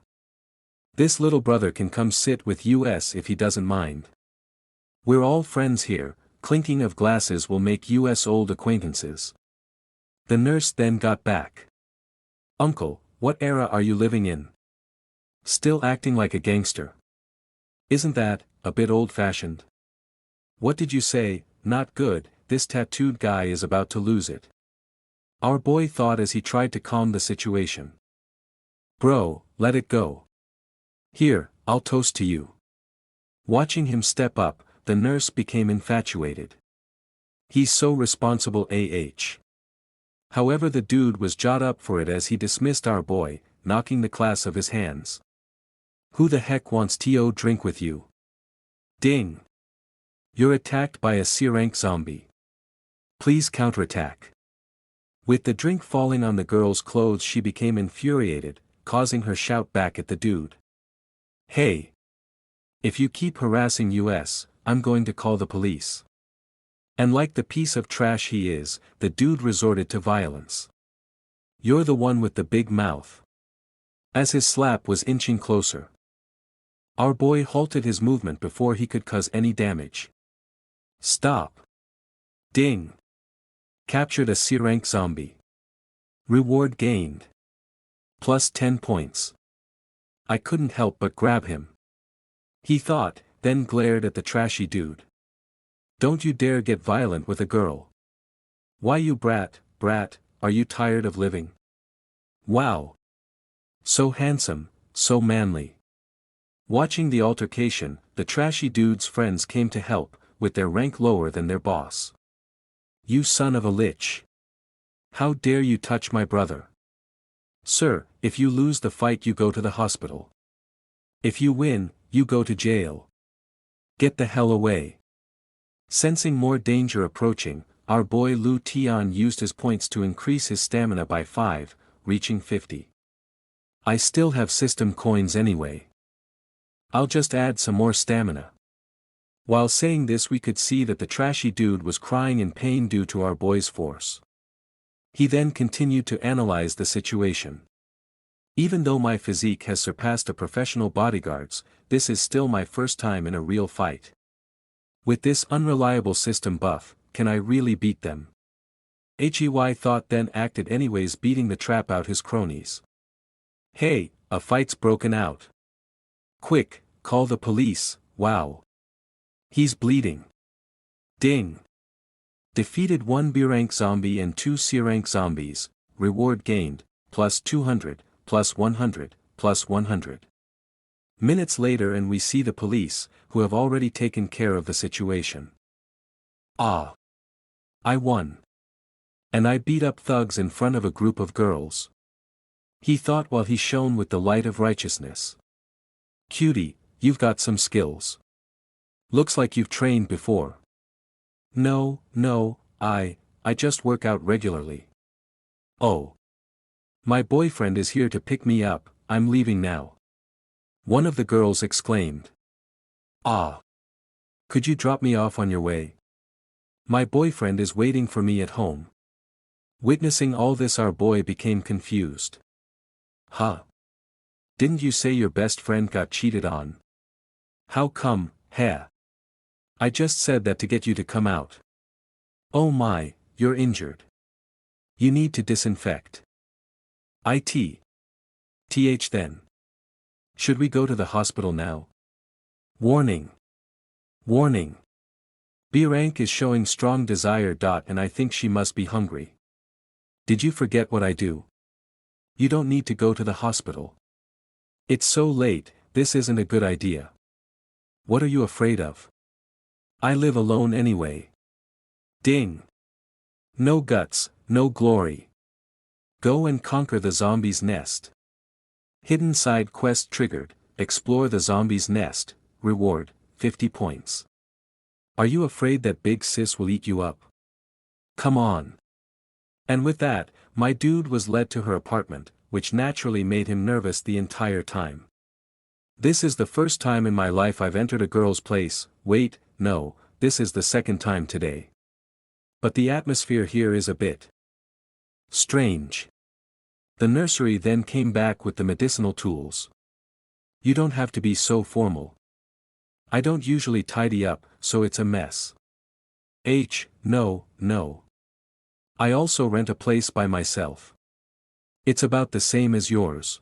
S1: This little brother can come sit with us if he doesn't mind. We're all friends here, clinking of glasses will make us old acquaintances. The nurse then got back. Uncle, what era are you living in? Still acting like a gangster. Isn't that a bit old-fashioned? What did you say? Not good, this tattooed guy is about to lose it. Our boy thought as he tried to calm the situation. Bro, let it go. Here, I'll toast to you. Watching him step up, the nurse became infatuated. He's so responsible However the dude was jawed up for it as he dismissed our boy, knocking the glass of his hands. Who the heck wants to drink with you? Ding! You're attacked by a C-rank zombie. Please counterattack. With the drink falling on the girl's clothes she became infuriated, causing her shout back at the dude. Hey! If you keep harassing us, I'm going to call the police. And like the piece of trash he is, the dude resorted to violence. You're the one with the big mouth. As his slap was inching closer, our boy halted his movement before he could cause any damage. Stop. Ding. Captured a C-rank zombie. Reward gained. Plus 10 points. I couldn't help but grab him. He thought, then glared at the trashy dude. Don't you dare get violent with a girl. Why you brat, are you tired of living? Wow. So handsome, so manly. Watching the altercation, the trashy dude's friends came to help, with their rank lower than their boss. You son of a lich. How dare you touch my brother? Sir, if you lose the fight you go to the hospital. If you win, you go to jail. Get the hell away. Sensing more danger approaching, our boy Lu Tian used his points to increase his stamina by 5, reaching 50. I still have system coins anyway. I'll just add some more stamina. While saying this we could see that the trashy dude was crying in pain due to our boy's force. He then continued to analyze the situation. Even though my physique has surpassed a professional bodyguard's, this is still my first time in a real fight. With this unreliable system buff, can I really beat them? Hey thought then acted anyways, beating the trap out his cronies. Hey, a fight's broken out. Quick, call the police, wow. He's bleeding. Ding. Defeated 1 B-rank zombie and 2 C-rank zombies, reward gained, plus 200, plus 100, plus 100. Minutes later and we see the police, who have already taken care of the situation. Ah! I won. And I beat up thugs in front of a group of girls. He thought while he shone with the light of righteousness. Cutie, you've got some skills. Looks like you've trained before. No, I just work out regularly. Oh. My boyfriend is here to pick me up, I'm leaving now. One of the girls exclaimed. Ah. Could you drop me off on your way? My boyfriend is waiting for me at home. Witnessing all this, our boy became confused. Huh? Didn't you say your best friend got cheated on? How come, heh? I just said that to get you to come out. Oh my, you're injured. You need to disinfect. Th then. Should we go to the hospital now? Warning. Warning. B-rank is showing strong desire. And I think she must be hungry. Did you forget what I do? You don't need to go to the hospital. It's so late, this isn't a good idea. What are you afraid of? I live alone anyway. Ding. No guts, no glory. Go and conquer the zombie's nest. Hidden side quest triggered, explore the zombie's nest, reward, 50 points. Are you afraid that big sis will eat you up? Come on. And with that, my dude was led to her apartment, which naturally made him nervous the entire time. This is the first time in my life I've entered a girl's place. Wait, no, this is the second time today. But the atmosphere here is a bit strange. The nursery then came back with the medicinal tools. You don't have to be so formal. I don't usually tidy up, so it's a mess. No. I also rent a place by myself. It's about the same as yours.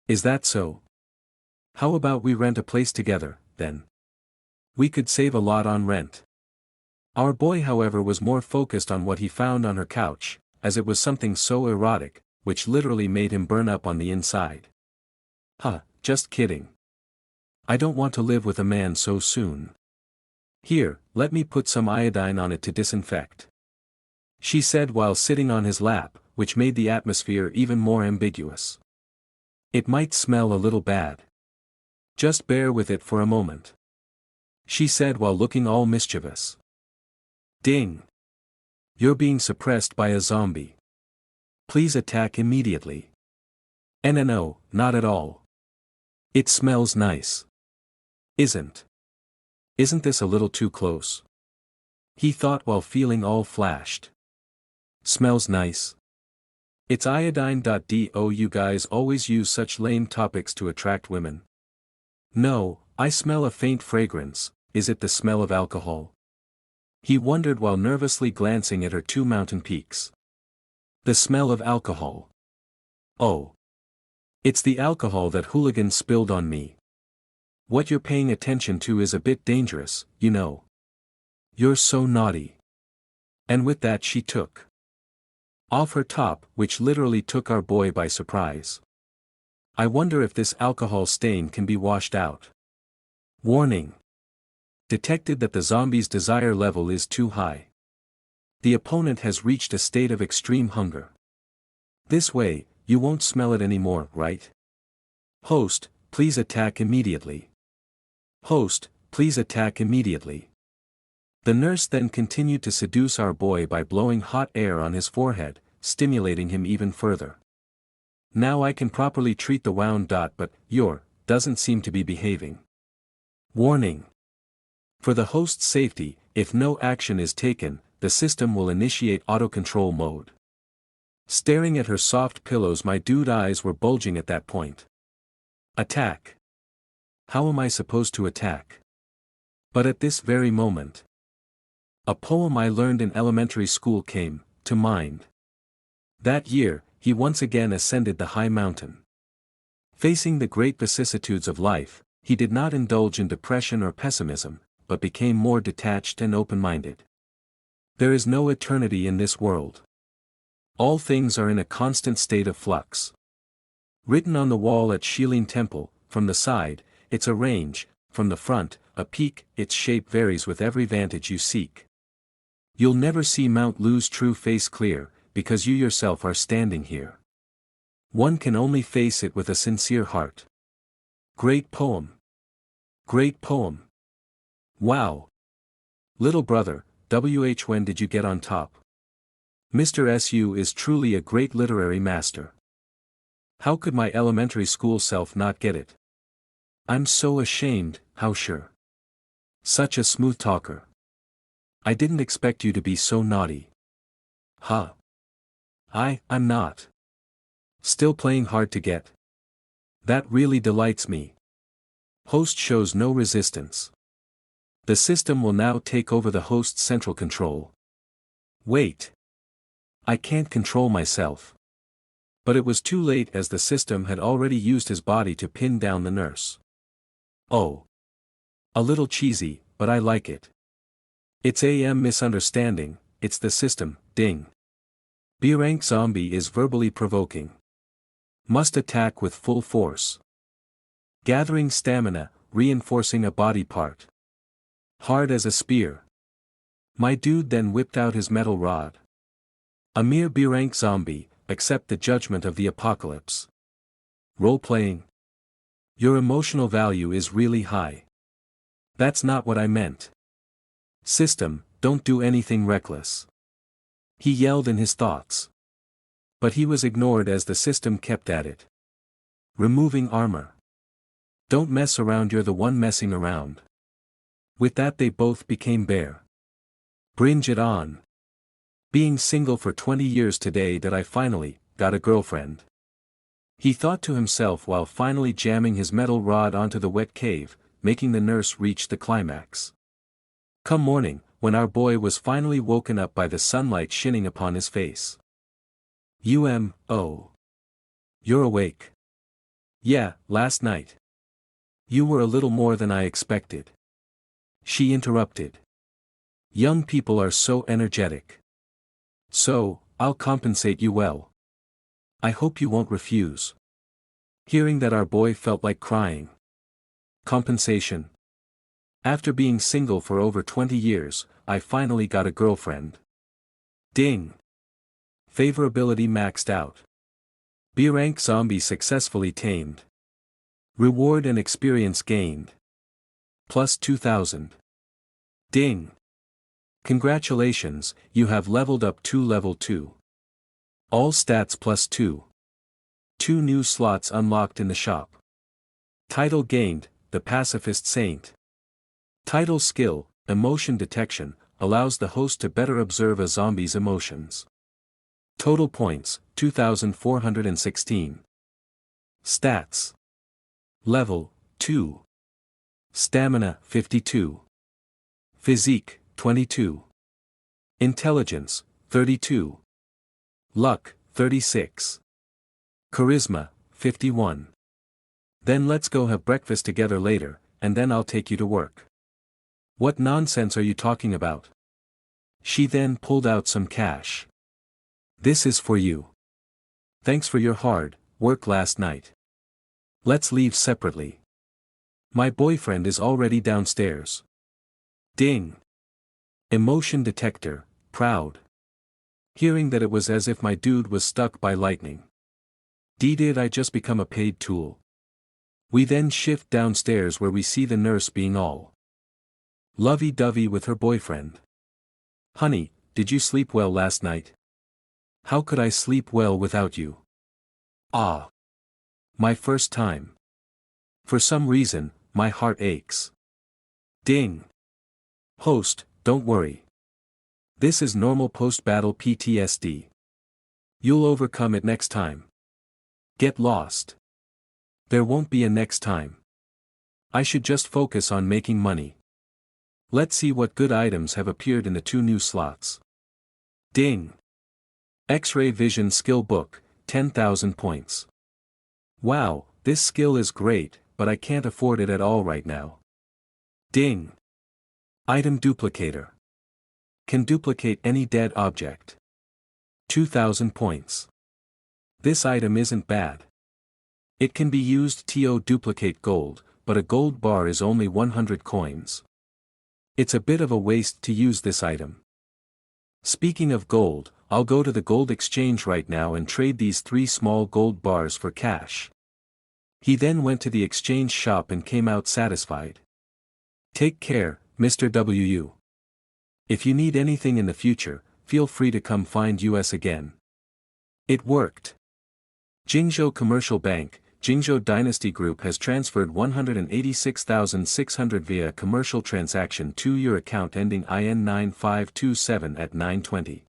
S1: Is that so? How about we rent a place together, then? We could save a lot on rent. Our boy, however, was more focused on what he found on her couch, as it was something so erotic, which literally made him burn up on the inside. Huh, just kidding. I don't want to live with a man so soon. Here, let me put some iodine on it to disinfect. She said while sitting on his lap, which made the atmosphere even more ambiguous. It might smell a little bad. Just bear with it for a moment. She said while looking all mischievous. Ding. You're being suppressed by a zombie. Please attack immediately. No, not at all. It smells nice. Isn't this a little too close? He thought while feeling all flashed. Smells nice. It's iodine. Do you guys always use such lame topics to attract women? No, I smell a faint fragrance. Is it the smell of alcohol? He wondered while nervously glancing at her two mountain peaks. The smell of alcohol. Oh. It's the alcohol that hooligan spilled on me. What you're paying attention to is a bit dangerous, you know. You're so naughty. And with that she took off her top, which literally took our boy by surprise. I wonder if this alcohol stain can be washed out. Warning. Detected that the zombie's desire level is too high. The opponent has reached a state of extreme hunger. This way, you won't smell it anymore, right? Host, please attack immediately. Host, please attack immediately. The nurse then continued to seduce our boy by blowing hot air on his forehead, stimulating him even further. Now I can properly treat the wound. But your doesn't seem to be behaving. Warning. For the host's safety, if no action is taken, the system will initiate auto-control mode. Staring at her soft pillows, my dude's eyes were bulging at that point. Attack. How am I supposed to attack? But at this very moment, a poem I learned in elementary school came to mind. That year, he once again ascended the high mountain. Facing the great vicissitudes of life, he did not indulge in depression or pessimism, but became more detached and open-minded. There is no eternity in this world. All things are in a constant state of flux. Written on the wall at Shilin Temple, from the side, it's a range, from the front, a peak, its shape varies with every vantage you seek. You'll never see Mount Lu's true face clear, because you yourself are standing here. One can only face it with a sincere heart. Great poem. Great poem. Wow. Little brother, when did you get on top? Mr. SU is truly a great literary master. How could my elementary school self not get it? I'm so ashamed, how sure. Such a smooth talker. I didn't expect you to be so naughty. Huh. I'm not. Still playing hard to get. That really delights me. Host shows no resistance. The system will now take over the host's central control. Wait. I can't control myself. But it was too late as the system had already used his body to pin down the nurse. Oh. A little cheesy, but I like it. It's a misunderstanding, it's the system, ding. B-rank zombie is verbally provoking. Must attack with full force. Gathering stamina, reinforcing a body part. Hard as a spear. My dude then whipped out his metal rod. A mere B-rank zombie, accept the judgment of the apocalypse. Role-playing. Your emotional value is really high. That's not what I meant. System, don't do anything reckless. He yelled in his thoughts. But he was ignored as the system kept at it. Removing armor. Don't mess around, you're the one messing around. With that they both became bare. Bringe it on. Being single for 20 years today that I finally got a girlfriend. He thought to himself while finally jamming his metal rod onto the wet cave, making the nurse reach the climax. Come morning, when our boy was finally woken up by the sunlight shining upon his face. Oh. You're awake. Yeah, last night. You were a little more than I expected. She interrupted. Young people are so energetic. So, I'll compensate you well. I hope you won't refuse. Hearing that our boy felt like crying. Compensation. After being single for over 20 years, I finally got a girlfriend. Ding. Favorability maxed out. B-rank zombie successfully tamed. Reward and experience gained. Plus 2000. Ding. Congratulations, you have leveled up to level 2. All stats plus 2. 2 new slots unlocked in the shop. Title gained, the Pacifist Saint. Title skill, emotion detection, allows the host to better observe a zombie's emotions. Total points, 2416. Stats. Level, 2. Stamina, 52. Physique, 22. Intelligence, 32. Luck, 36. Charisma, 51. Then let's go have breakfast together later, and then I'll take you to work. What nonsense are you talking about? She then pulled out some cash. This is for you. Thanks for your hard work last night. Let's leave separately. My boyfriend is already downstairs. Ding. Emotion detector, proud. Hearing that it was as if my dude was struck by lightning. Did I just become a paid tool? We then shift downstairs where we see the nurse being all lovey-dovey with her boyfriend. Honey, did you sleep well last night? How could I sleep well without you? Ah. My first time. For some reason, my heart aches. Ding. Host, don't worry. This is normal post-battle PTSD. You'll overcome it next time. Get lost. There won't be a next time. I should just focus on making money. Let's see what good items have appeared in the 2 new slots. Ding. X-ray vision skill book, 10,000 points. Wow, this skill is great, but I can't afford it at all right now. Ding. Item duplicator. Can duplicate any dead object. 2,000 points. This item isn't bad. It can be used to duplicate gold, but a gold bar is only 100 coins. It's a bit of a waste to use this item. Speaking of gold, I'll go to the gold exchange right now and trade these 3 small gold bars for cash. He then went to the exchange shop and came out satisfied. Take care, Mr. WU. If you need anything in the future, feel free to come find us again. It worked. Jingzhou Commercial Bank, Jingzhou Dynasty Group has transferred 186,600 via commercial transaction to your account ending IN 9527 at 9:20.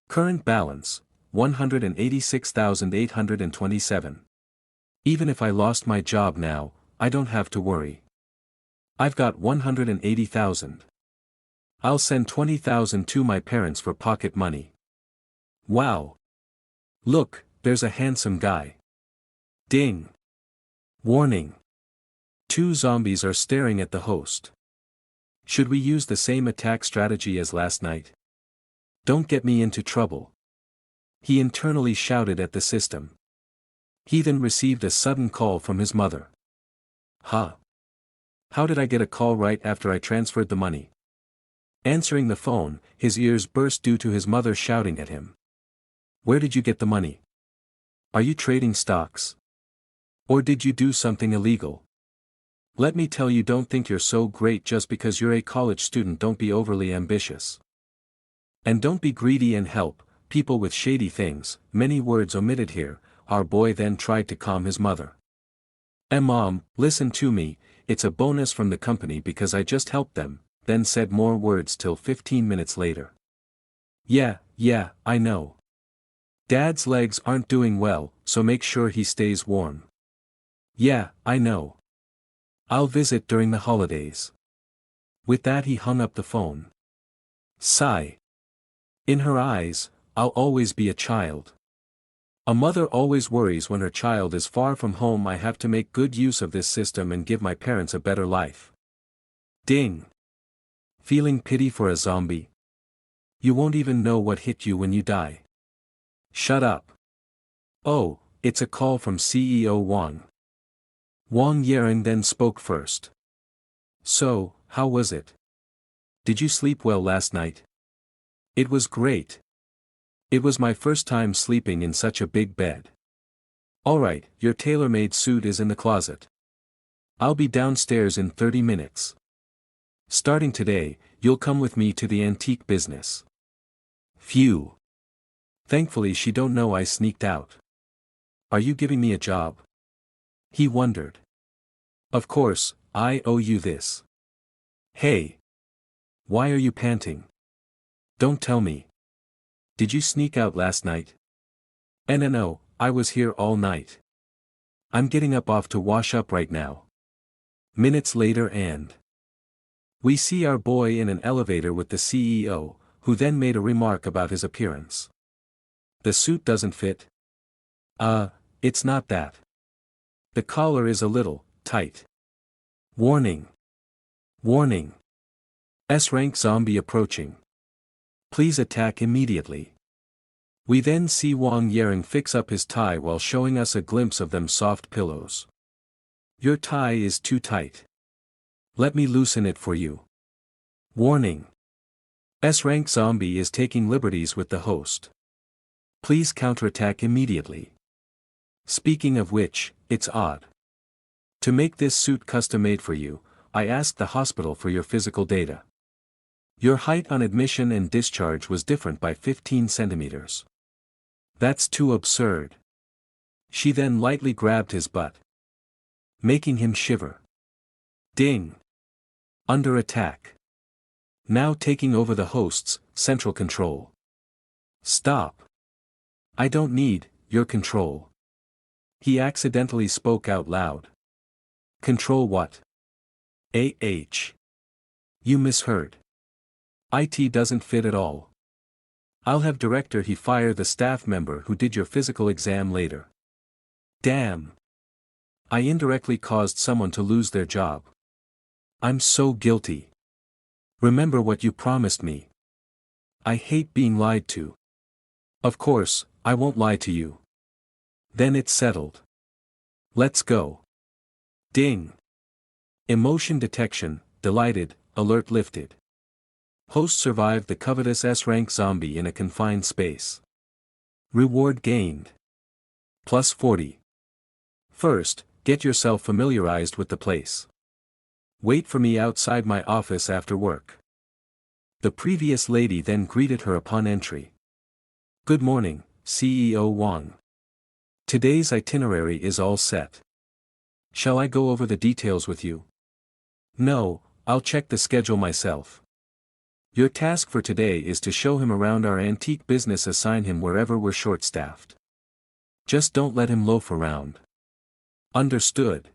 S1: Current balance, 186,827. Even if I lost my job now, I don't have to worry. I've got 180,000. I'll send 20,000 to my parents for pocket money. Wow! Look, there's a handsome guy. Ding! Warning! 2 zombies are staring at the host. Should we use the same attack strategy as last night? Don't get me into trouble. He internally shouted at the system. He then received a sudden call from his mother. Huh? How did I get a call right after I transferred the money? Answering the phone, his ears burst due to his mother shouting at him. Where did you get the money? Are you trading stocks? Or did you do something illegal? Let me tell you, don't think you're so great just because you're a college student. Don't be overly ambitious. And don't be greedy and help people with shady things. Many words omitted here. Our boy then tried to calm his mother. Mom, listen to me, it's a bonus from the company because I just helped them, then said more words till 15 minutes later. Yeah, I know. Dad's legs aren't doing well, so make sure he stays warm. Yeah, I know. I'll visit during the holidays. With that he hung up the phone. Sigh. In her eyes, I'll always be a child. A mother always worries when her child is far from home. I have to make good use of this system and give my parents a better life. Ding. Feeling pity for a zombie? You won't even know what hit you when you die. Shut up. Oh, it's a call from CEO Wang. Wang Yaring then spoke first. So, how was it? Did you sleep well last night? It was great. It was my first time sleeping in such a big bed. Alright, your tailor-made suit is in the closet. I'll be downstairs in 30 minutes. Starting today, you'll come with me to the antique business. Phew. Thankfully she don't know I sneaked out. Are you giving me a job? He wondered. Of course, I owe you this. Hey. Why are you panting? Don't tell me. Did you sneak out last night? No, I was here all night. I'm getting up off to wash up right now. Minutes later and we see our boy in an elevator with the CEO, who then made a remark about his appearance. The suit doesn't fit. It's not that. The collar is a little tight. Warning. Warning. S-rank zombie approaching. Please attack immediately. We then see Wang Yaring fix up his tie while showing us a glimpse of them soft pillows. Your tie is too tight. Let me loosen it for you. Warning. S-rank zombie is taking liberties with the host. Please counterattack immediately. Speaking of which, it's odd. To make this suit custom-made for you, I asked the hospital for your physical data. Your height on admission and discharge was different by 15 centimeters. That's too absurd. She then lightly grabbed his butt, making him shiver. Ding. Under attack. Now taking over the host's central control. Stop. I don't need your control. He accidentally spoke out loud. Control what? You misheard. IT doesn't fit at all. I'll have director he fire the staff member who did your physical exam later. Damn. I indirectly caused someone to lose their job. I'm so guilty. Remember what you promised me. I hate being lied to. Of course, I won't lie to you. Then it's settled. Let's go. Ding. Emotion detection, delighted, alert lifted. Host survived the covetous S-rank zombie in a confined space. Reward gained. Plus 40. First, get yourself familiarized with the place. Wait for me outside my office after work. The previous lady then greeted her upon entry. Good morning, CEO Wang. Today's itinerary is all set. Shall I go over the details with you? No, I'll check the schedule myself. Your task for today is to show him around our antique business, assign him wherever we're short-staffed. Just don't let him loaf around. Understood.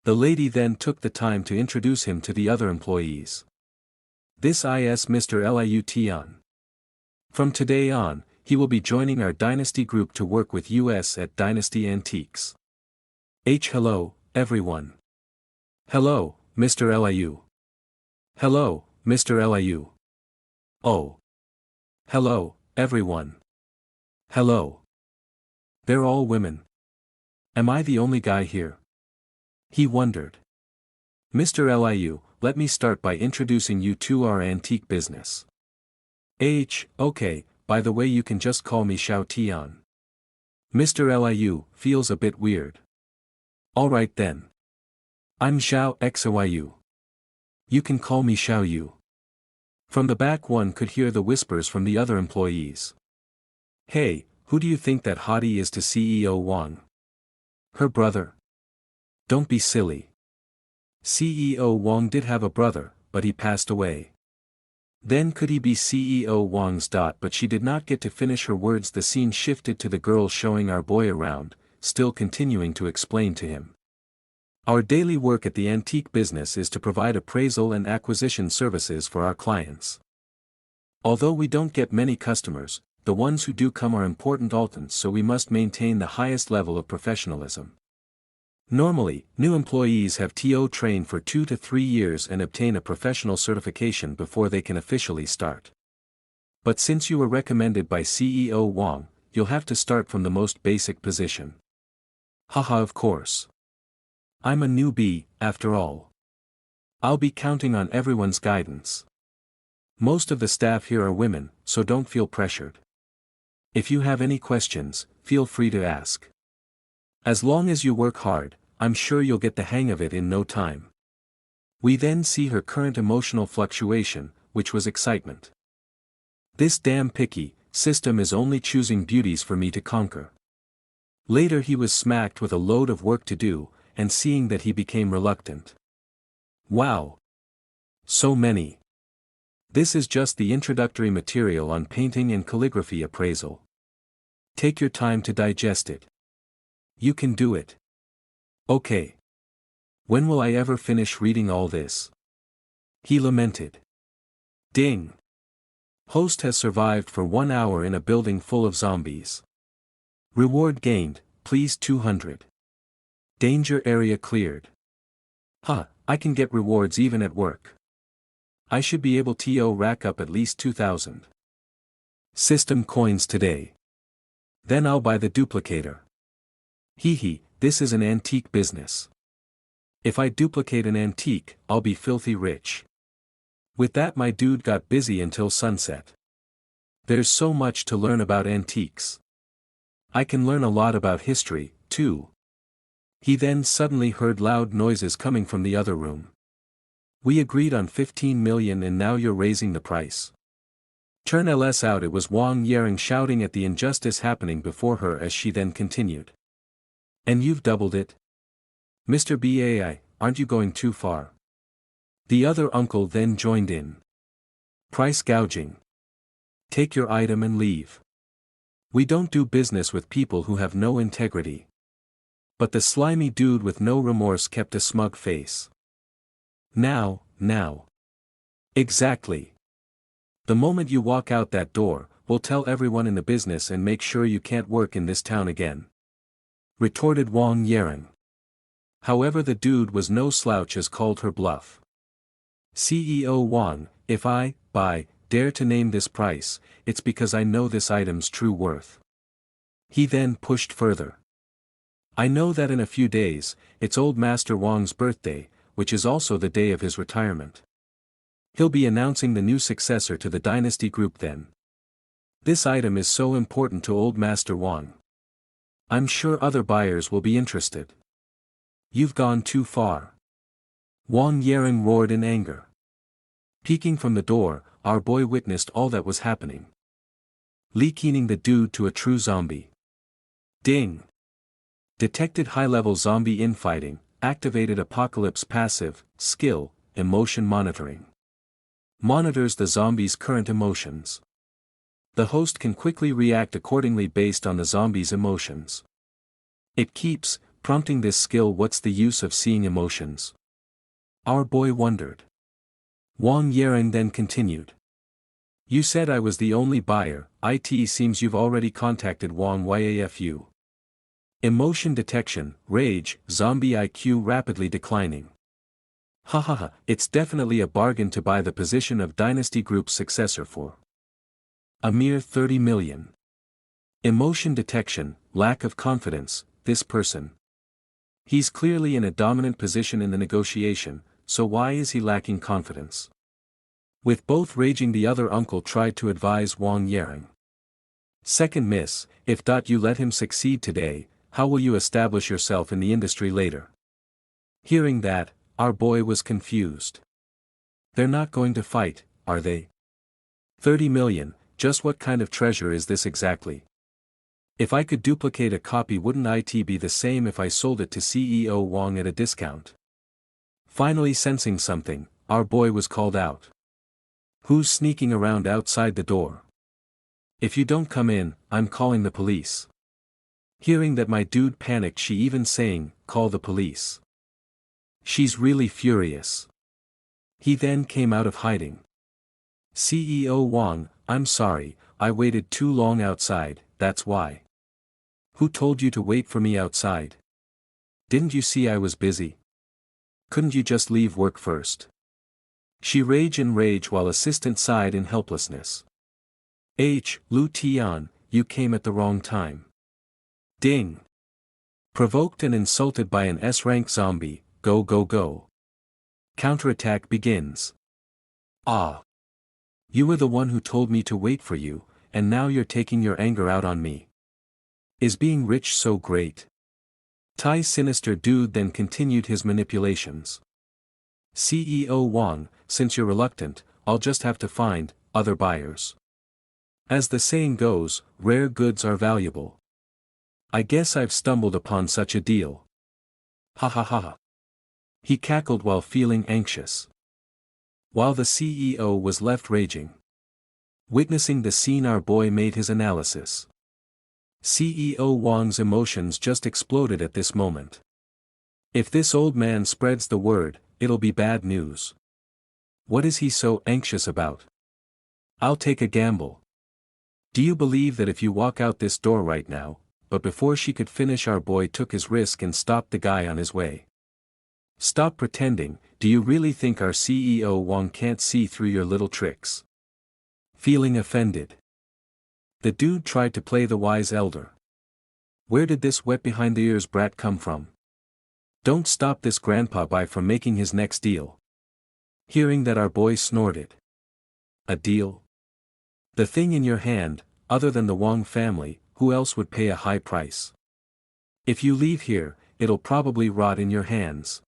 S1: The lady then took the time to introduce him to the other employees. This is Mr. Liu Tian. From today on, he will be joining our Dynasty group to work with us at Dynasty Antiques. Hello, everyone. Hello, Mr. Liu. Hello, Mr. Liu. Oh. Hello, everyone. Hello. They're all women. Am I the only guy here? He wondered. Mr. Liu, let me start by introducing you to our antique business. Okay, by the way, you can just call me Xiao Tian. Mr. Liu feels a bit weird. Alright then. I'm Xiao Xiu. You can call me Xiao Yu. From the back one could hear the whispers from the other employees. Hey, who do you think that hottie is to CEO Wang? Her brother. Don't be silly. CEO Wang did have a brother, but he passed away. Then could he be CEO Wang's dot? But she did not get to finish her words. The scene shifted to the girl showing our boy around, still continuing to explain to him. Our daily work at the antique business is to provide appraisal and acquisition services for our clients. Although we don't get many customers, the ones who do come are important altants, so we must maintain the highest level of professionalism. Normally, new employees have TO train for 2 to 3 years and obtain a professional certification before they can officially start. But since you were recommended by CEO Wang, you'll have to start from the most basic position. Haha, of course. I'm a newbie, after all. I'll be counting on everyone's guidance. Most of the staff here are women, so don't feel pressured. If you have any questions, feel free to ask. As long as you work hard, I'm sure you'll get the hang of it in no time. We then see her current emotional fluctuation, which was excitement. This damn picky system is only choosing beauties for me to conquer. Later he was smacked with a load of work to do, and seeing that he became reluctant. Wow! So many. This is just the introductory material on painting and calligraphy appraisal. Take your time to digest it. You can do it. Okay. When will I ever finish reading all this? He lamented. Ding! Host has survived for 1 hour in a building full of zombies. Reward gained, please 200. Danger area cleared. I can get rewards even at work. I should be able to rack up at least 2,000 system coins today. Then I'll buy the duplicator. Hee, this is an antique business. If I duplicate an antique, I'll be filthy rich. With that my dude got busy until sunset. There's so much to learn about antiques. I can learn a lot about history, too. He then suddenly heard loud noises coming from the other room. We agreed on 15 million and now you're raising the price. Turn ls out. It was Wang Yaring shouting at the injustice happening before her as she then continued. And you've doubled it? Mr. Bai, aren't you going too far? The other uncle then joined in. Price gouging. Take your item and leave. We don't do business with people who have no integrity. But the slimy dude with no remorse kept a smug face. Now. Exactly. The moment you walk out that door, we'll tell everyone in the business and make sure you can't work in this town again. Retorted Wang Yaring. However, the dude was no slouch as called her bluff. CEO Wang, if I dare to name this price, it's because I know this item's true worth. He then pushed further. I know that in a few days, it's old Master Wang's birthday, which is also the day of his retirement. He'll be announcing the new successor to the Dynasty Group then. This item is so important to old Master Wang. I'm sure other buyers will be interested. You've gone too far. Wang Yaring roared in anger. Peeking from the door, our boy witnessed all that was happening. Leaking the dude to a true zombie. Ding! Detected high-level zombie infighting, activated apocalypse passive, skill, emotion monitoring. Monitors the zombie's current emotions. The host can quickly react accordingly based on the zombie's emotions. It keeps prompting this skill. What's the use of seeing emotions? Our boy wondered. Wang Yering then continued. You said I was the only buyer. It seems you've already contacted Wang Yafu. Emotion detection, rage, zombie IQ rapidly declining. Hahaha, it's definitely a bargain to buy the position of Dynasty Group's successor for a mere 30 million. Emotion detection, lack of confidence, this person. He's clearly in a dominant position in the negotiation, so why is he lacking confidence? With both raging, the other uncle tried to advise Wang Yering. Second miss, if you let him succeed today, how will you establish yourself in the industry later? Hearing that, our boy was confused. They're not going to fight, are they? 30 million, just what kind of treasure is this exactly? If I could duplicate a copy, wouldn't it be the same if I sold it to CEO Wang at a discount? Finally sensing something, our boy was called out. Who's sneaking around outside the door? If you don't come in, I'm calling the police. Hearing that, my dude panicked, she even saying, call the police. She's really furious. He then came out of hiding. CEO Wang, I'm sorry, I waited too long outside, that's why. Who told you to wait for me outside? Didn't you see I was busy? Couldn't you just leave work first? She raged in rage while assistant sighed in helplessness. Lu Tian, you came at the wrong time. Ding. Provoked and insulted by an S-rank zombie, go go go. Counterattack begins. Ah. You were the one who told me to wait for you, and now you're taking your anger out on me. Is being rich so great? Tai sinister dude then continued his manipulations. CEO Wang, since you're reluctant, I'll just have to find other buyers. As the saying goes, rare goods are valuable. I guess I've stumbled upon such a deal. Ha ha ha. He cackled while feeling anxious. While the CEO was left raging. Witnessing the scene, our boy made his analysis. CEO Wang's emotions just exploded at this moment. If this old man spreads the word, it'll be bad news. What is he so anxious about? I'll take a gamble. Do you believe that if you walk out this door right now? But before she could finish, our boy took his risk and stopped the guy on his way. Stop pretending. Do you really think our CEO Wang can't see through your little tricks? Feeling offended. The dude tried to play the wise elder. Where did this wet behind the ears brat come from? Don't stop this grandpa by from making his next deal. Hearing that, our boy snorted. A deal? The thing in your hand, other than the Wang family, who else would pay a high price? If you leave here, it'll probably rot in your hands.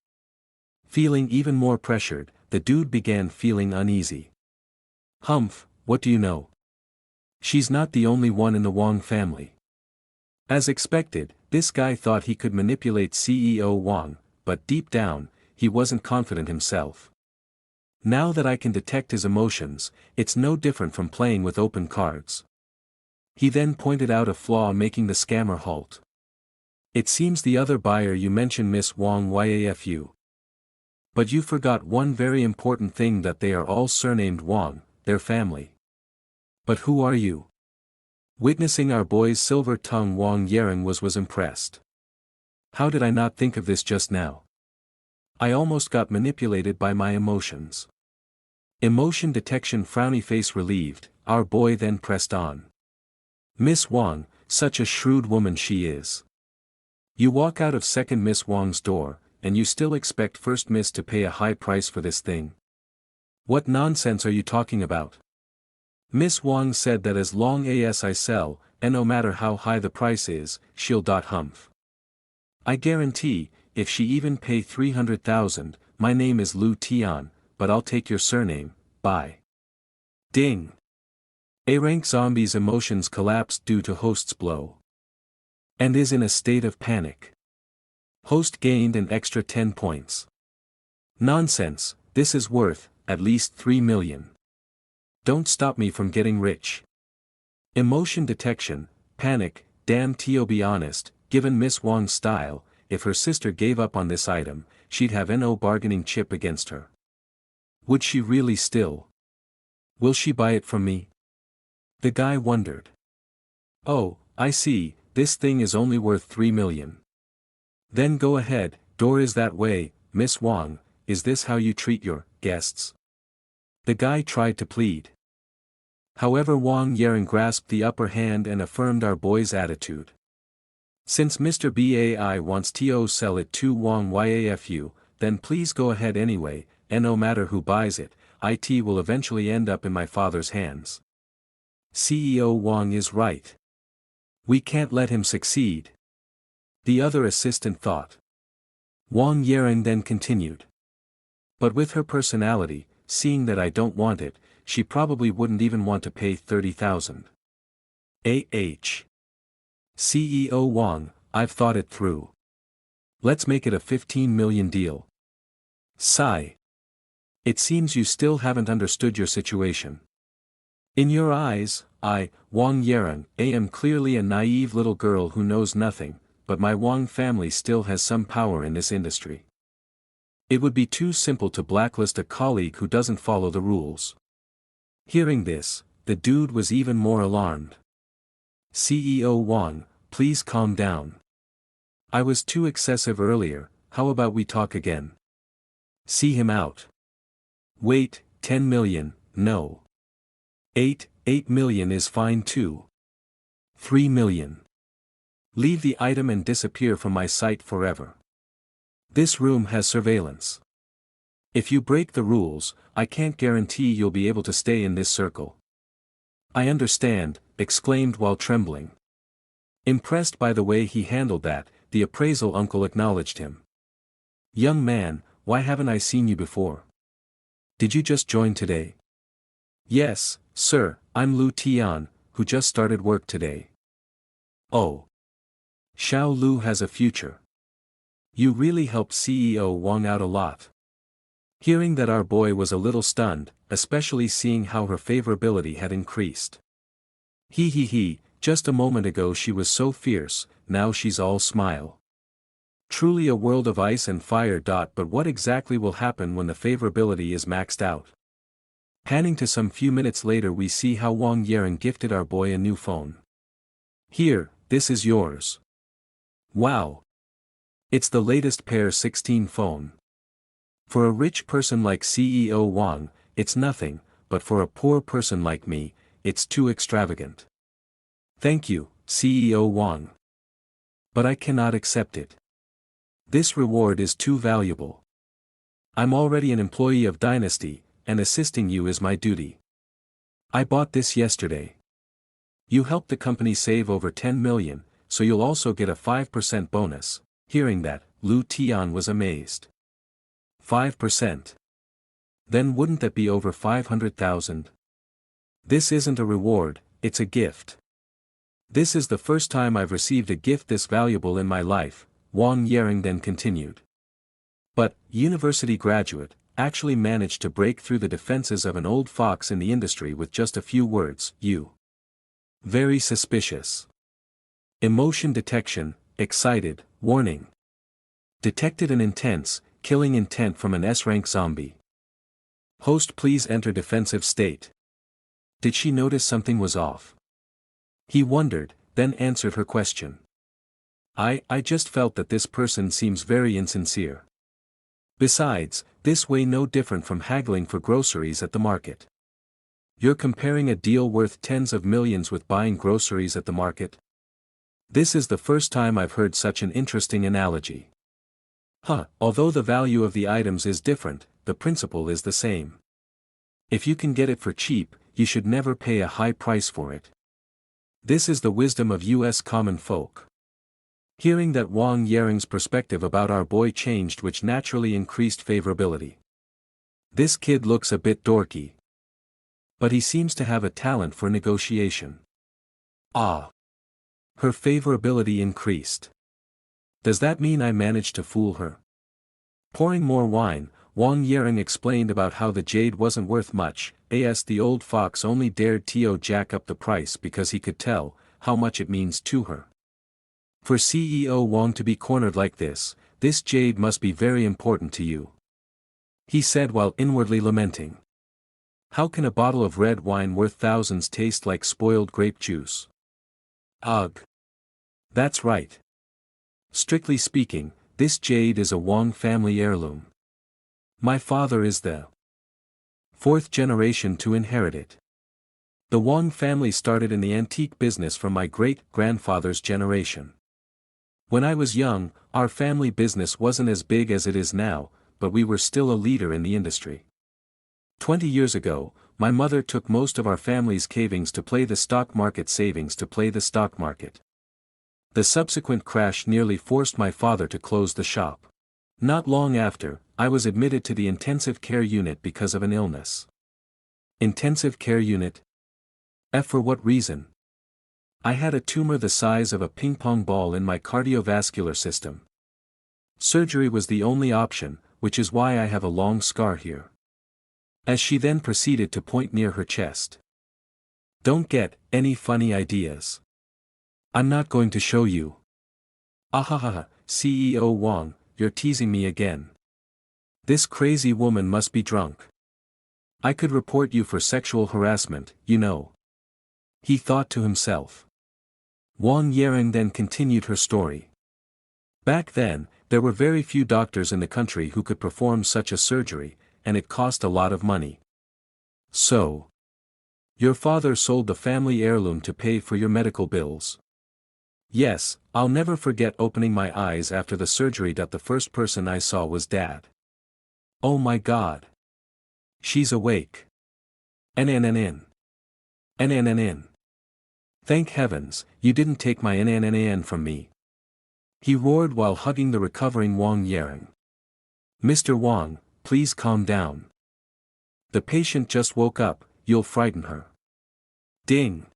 S1: Feeling even more pressured, the dude began feeling uneasy. Humph, what do you know? She's not the only one in the Wang family. As expected, this guy thought he could manipulate CEO Wang, but deep down, he wasn't confident himself. Now that I can detect his emotions, it's no different from playing with open cards. He then pointed out a flaw, making the scammer halt. It seems the other buyer you mentioned, Miss Wang Yafu. But you forgot one very important thing, that they are all surnamed Wang, their family. But who are you? Witnessing our boy's silver tongue, Wang Yering was impressed. How did I not think of this just now? I almost got manipulated by my emotions. Emotion detection, frowny face relieved, our boy then pressed on. Miss Wang, such a shrewd woman she is. You walk out of second Miss Wang's door, and you still expect first Miss to pay a high price for this thing? What nonsense are you talking about? Miss Wang said that as long as I sell, and no matter how high the price is, she'll humph. I guarantee, if she even pay 300,000, my name is Lu Tian, but I'll take your surname, bye. Ding. A-rank zombie's emotions collapsed due to host's blow. And is in a state of panic. Host gained an extra 10 points. Nonsense, this is worth, at least 3 million. Don't stop me from getting rich. Emotion detection, panic, damn to be honest, given Miss Wang's style, if her sister gave up on this item, she'd have no bargaining chip against her. Would she really still? Will she buy it from me? The guy wondered. Oh, I see, this thing is only worth 3 million. Then go ahead, door is that way, Miss Wang, is this how you treat your guests? The guy tried to plead. However, Wang Yeren grasped the upper hand and affirmed our boy's attitude. Since Mr. Bai wants to sell it to Wang Yafu, then please go ahead anyway, and no matter who buys it, it will eventually end up in my father's hands. CEO Wang is right. We can't let him succeed. The other assistant thought. Wang Yeren then continued. But with her personality, seeing that I don't want it, she probably wouldn't even want to pay 30,000. CEO Wang, I've thought it through. Let's make it a 15 million deal. Sigh. It seems you still haven't understood your situation. In your eyes, I, Wang Yeren, am clearly a naive little girl who knows nothing, but my Wang family still has some power in this industry. It would be too simple to blacklist a colleague who doesn't follow the rules. Hearing this, the dude was even more alarmed. CEO Wang, please calm down. I was too excessive earlier, how about we talk again? See him out. Wait, 10 million, no. 8 million is fine too. 3 million. Leave the item and disappear from my sight forever. This room has surveillance. If you break the rules, I can't guarantee you'll be able to stay in this circle. I understand, exclaimed while trembling. Impressed by the way he handled that, the appraisal uncle acknowledged him. Young man, why haven't I seen you before? Did you just join today? Yes, sir, I'm Lu Tian, who just started work today. Oh. Xiao Lu has a future. You really helped CEO Wang out a lot. Hearing that our boy was a little stunned, especially seeing how her favorability had increased. He, just a moment ago she was so fierce, now she's all smile. Truly a world of ice and fire. But what exactly will happen when the favorability is maxed out? Panning to some few minutes later, we see how Wang Yeren gifted our boy a new phone. Here, this is yours. Wow. It's the latest Pair 16 phone. For a rich person like CEO Wang, it's nothing, but for a poor person like me, it's too extravagant. Thank you, CEO Wang. But I cannot accept it. This reward is too valuable. I'm already an employee of Dynasty, and assisting you is my duty. I bought this yesterday. You helped the company save over 10 million, so you'll also get a 5% bonus. Hearing that, Lu Tian was amazed. 5%. Then wouldn't that be over 500,000? This isn't a reward, it's a gift. This is the first time I've received a gift this valuable in my life, Wang Yering then continued. But, university graduate, actually managed to break through the defenses of an old fox in the industry with just a few words, you. Very suspicious. Emotion detection, excited, warning. Detected an intense, killing intent from an S-rank zombie. Host, please enter defensive state. Did she notice something was off? He wondered, then answered her question. I just felt that this person seems very insincere. Besides, this way no different from haggling for groceries at the market. You're comparing a deal worth tens of millions with buying groceries at the market? This is the first time I've heard such an interesting analogy. Although the value of the items is different, the principle is the same. If you can get it for cheap, you should never pay a high price for it. This is the wisdom of US common folk. Hearing that, Wang Yering's perspective about our boy changed, which naturally increased favorability. This kid looks a bit dorky. But he seems to have a talent for negotiation. Her favorability increased. Does that mean I managed to fool her? Pouring more wine, Wang Yering explained about how the jade wasn't worth much, as the old fox only dared to jack up the price because he could tell how much it means to her. For CEO Wang to be cornered like this jade must be very important to you, he said while inwardly lamenting. How can a bottle of red wine worth thousands taste like spoiled grape juice? Ugh. That's right. Strictly speaking, this jade is a Wang family heirloom. My father is the fourth generation to inherit it. The Wang family started in the antique business from my great-grandfather's generation. When I was young, our family business wasn't as big as it is now, but we were still a leader in the industry. 20 years ago, my mother took most of our family's savings to play the stock market. The subsequent crash nearly forced my father to close the shop. Not long after, I was admitted to the intensive care unit because of an illness. Intensive care unit? For what reason? I had a tumor the size of a ping-pong ball in my cardiovascular system. Surgery was the only option, which is why I have a long scar here. As she then proceeded to point near her chest. Don't get any funny ideas. I'm not going to show you. Ahahaha, CEO Wang, you're teasing me again. This crazy woman must be drunk. I could report you for sexual harassment, you know. He thought to himself. Wang Yering then continued her story. Back then, there were very few doctors in the country who could perform such a surgery, and it cost a lot of money. So, your father sold the family heirloom to pay for your medical bills. Yes, I'll never forget opening my eyes after the surgery. The first person I saw was Dad. Oh my God. She's awake. NNNN. NNNN. Thank heavens, you didn't take my NNNN from me. He roared while hugging the recovering Wang Yering. Mr. Wang, please calm down. The patient just woke up, you'll frighten her. Ding.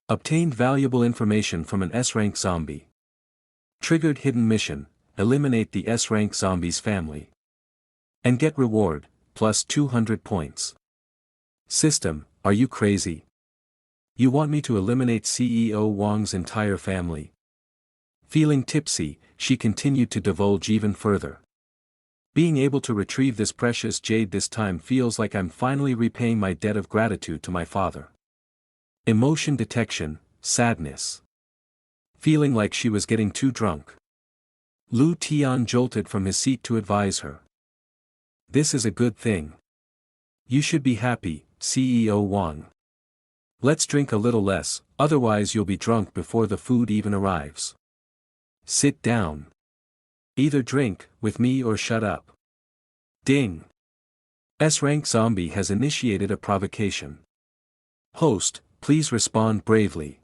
S1: Obtained valuable information from an S-rank zombie. Triggered hidden mission, eliminate the S-rank zombie's family. And get reward, plus 200 points. System, are you crazy? You want me to eliminate CEO Wang's entire family? Feeling tipsy, she continued to divulge even further. Being able to retrieve this precious jade this time feels like I'm finally repaying my debt of gratitude to my father. Emotion detection, sadness. Feeling like she was getting too drunk. Lu Tian jolted from his seat to advise her. This is a good thing. You should be happy, CEO Wang. Let's drink a little less, otherwise you'll be drunk before the food even arrives. Sit down. Either drink with me or shut up. Ding. S-rank zombie has initiated a provocation. Host, please respond bravely.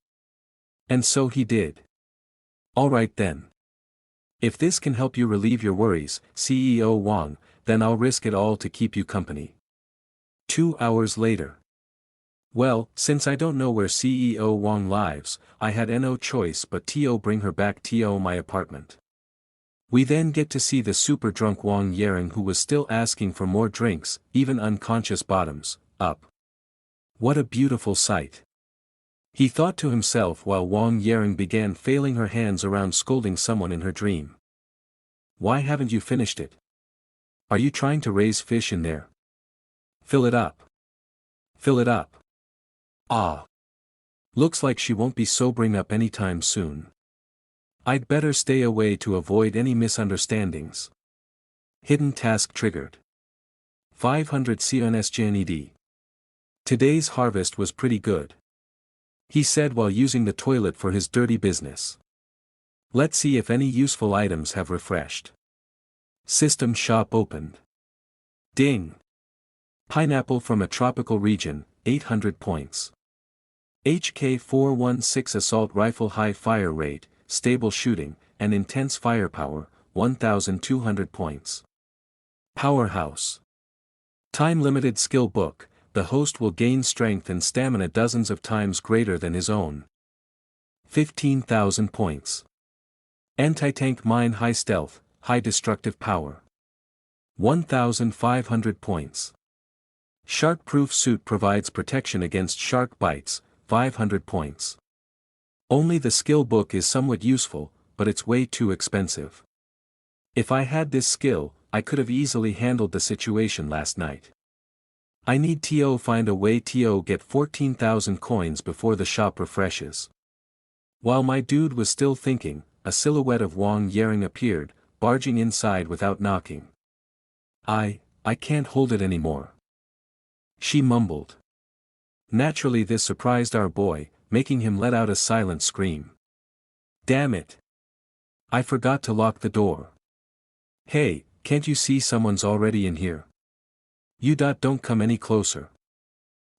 S1: And so he did. Alright then. If this can help you relieve your worries, CEO Wang, then I'll risk it all to keep you company. 2 hours later. Well, since I don't know where CEO Wang lives, I had no choice but to bring her back to my apartment. We then get to see the super drunk Wang Yering, who was still asking for more drinks, even unconscious bottoms up. What a beautiful sight. He thought to himself while Wang Yering began flailing her hands around scolding someone in her dream. Why haven't you finished it? Are you trying to raise fish in there? Fill it up. Fill it up. Ah. Looks like she won't be sobering up anytime soon. I'd better stay away to avoid any misunderstandings. Hidden task triggered. 500 CNSGNED. Today's harvest was pretty good, he said while using the toilet for his dirty business. Let's see if any useful items have refreshed. System shop opened. Ding. Pineapple from a tropical region, 800 points. HK-416 assault rifle, high fire rate, stable shooting, and intense firepower, 1,200 points. Powerhouse. Time-limited skill book, the host will gain strength and stamina dozens of times greater than his own. 15,000 points. Anti-tank mine, high stealth, high destructive power. 1,500 points. Shark-proof suit provides protection against shark bites, 500 points. Only the skill book is somewhat useful, but it's way too expensive. If I had this skill, I could have easily handled the situation last night. I need to find a way to get 14,000 coins before the shop refreshes. While my dude was still thinking, a silhouette of Wang Yaring appeared, barging inside without knocking. I can't hold it anymore," she mumbled. Naturally, this surprised our boy, making him let out a silent scream. "Damn it! I forgot to lock the door. Hey, can't you see someone's already in here? You don't come any closer,"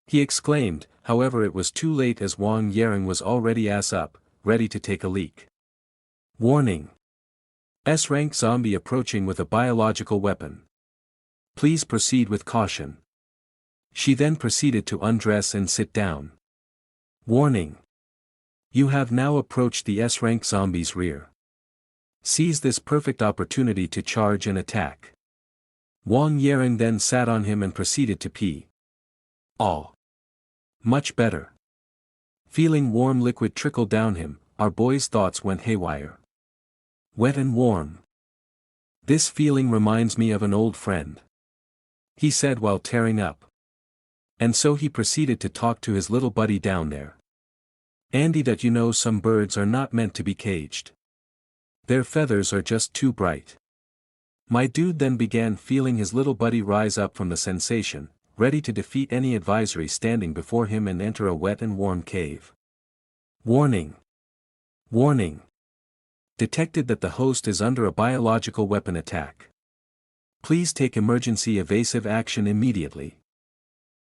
S1: he exclaimed. However, it was too late as Wang Yaring was already ass up, ready to take a leak. Warning! S-rank zombie approaching with a biological weapon. Please proceed with caution. She then proceeded to undress and sit down. Warning! You have now approached the S-rank zombie's rear. Seize this perfect opportunity to charge and attack. Wang Yaring then sat on him and proceeded to pee. Oh! Much better. Feeling warm liquid trickle down him, our boy's thoughts went haywire. Wet and warm. This feeling reminds me of an old friend, he said while tearing up. And so he proceeded to talk to his little buddy down there. Andy, some birds are not meant to be caged. Their feathers are just too bright. My dude then began feeling his little buddy rise up from the sensation, ready to defeat any adversary standing before him and enter a wet and warm cave. Warning! Warning! Detected that the host is under a biological weapon attack. Please take emergency evasive action immediately.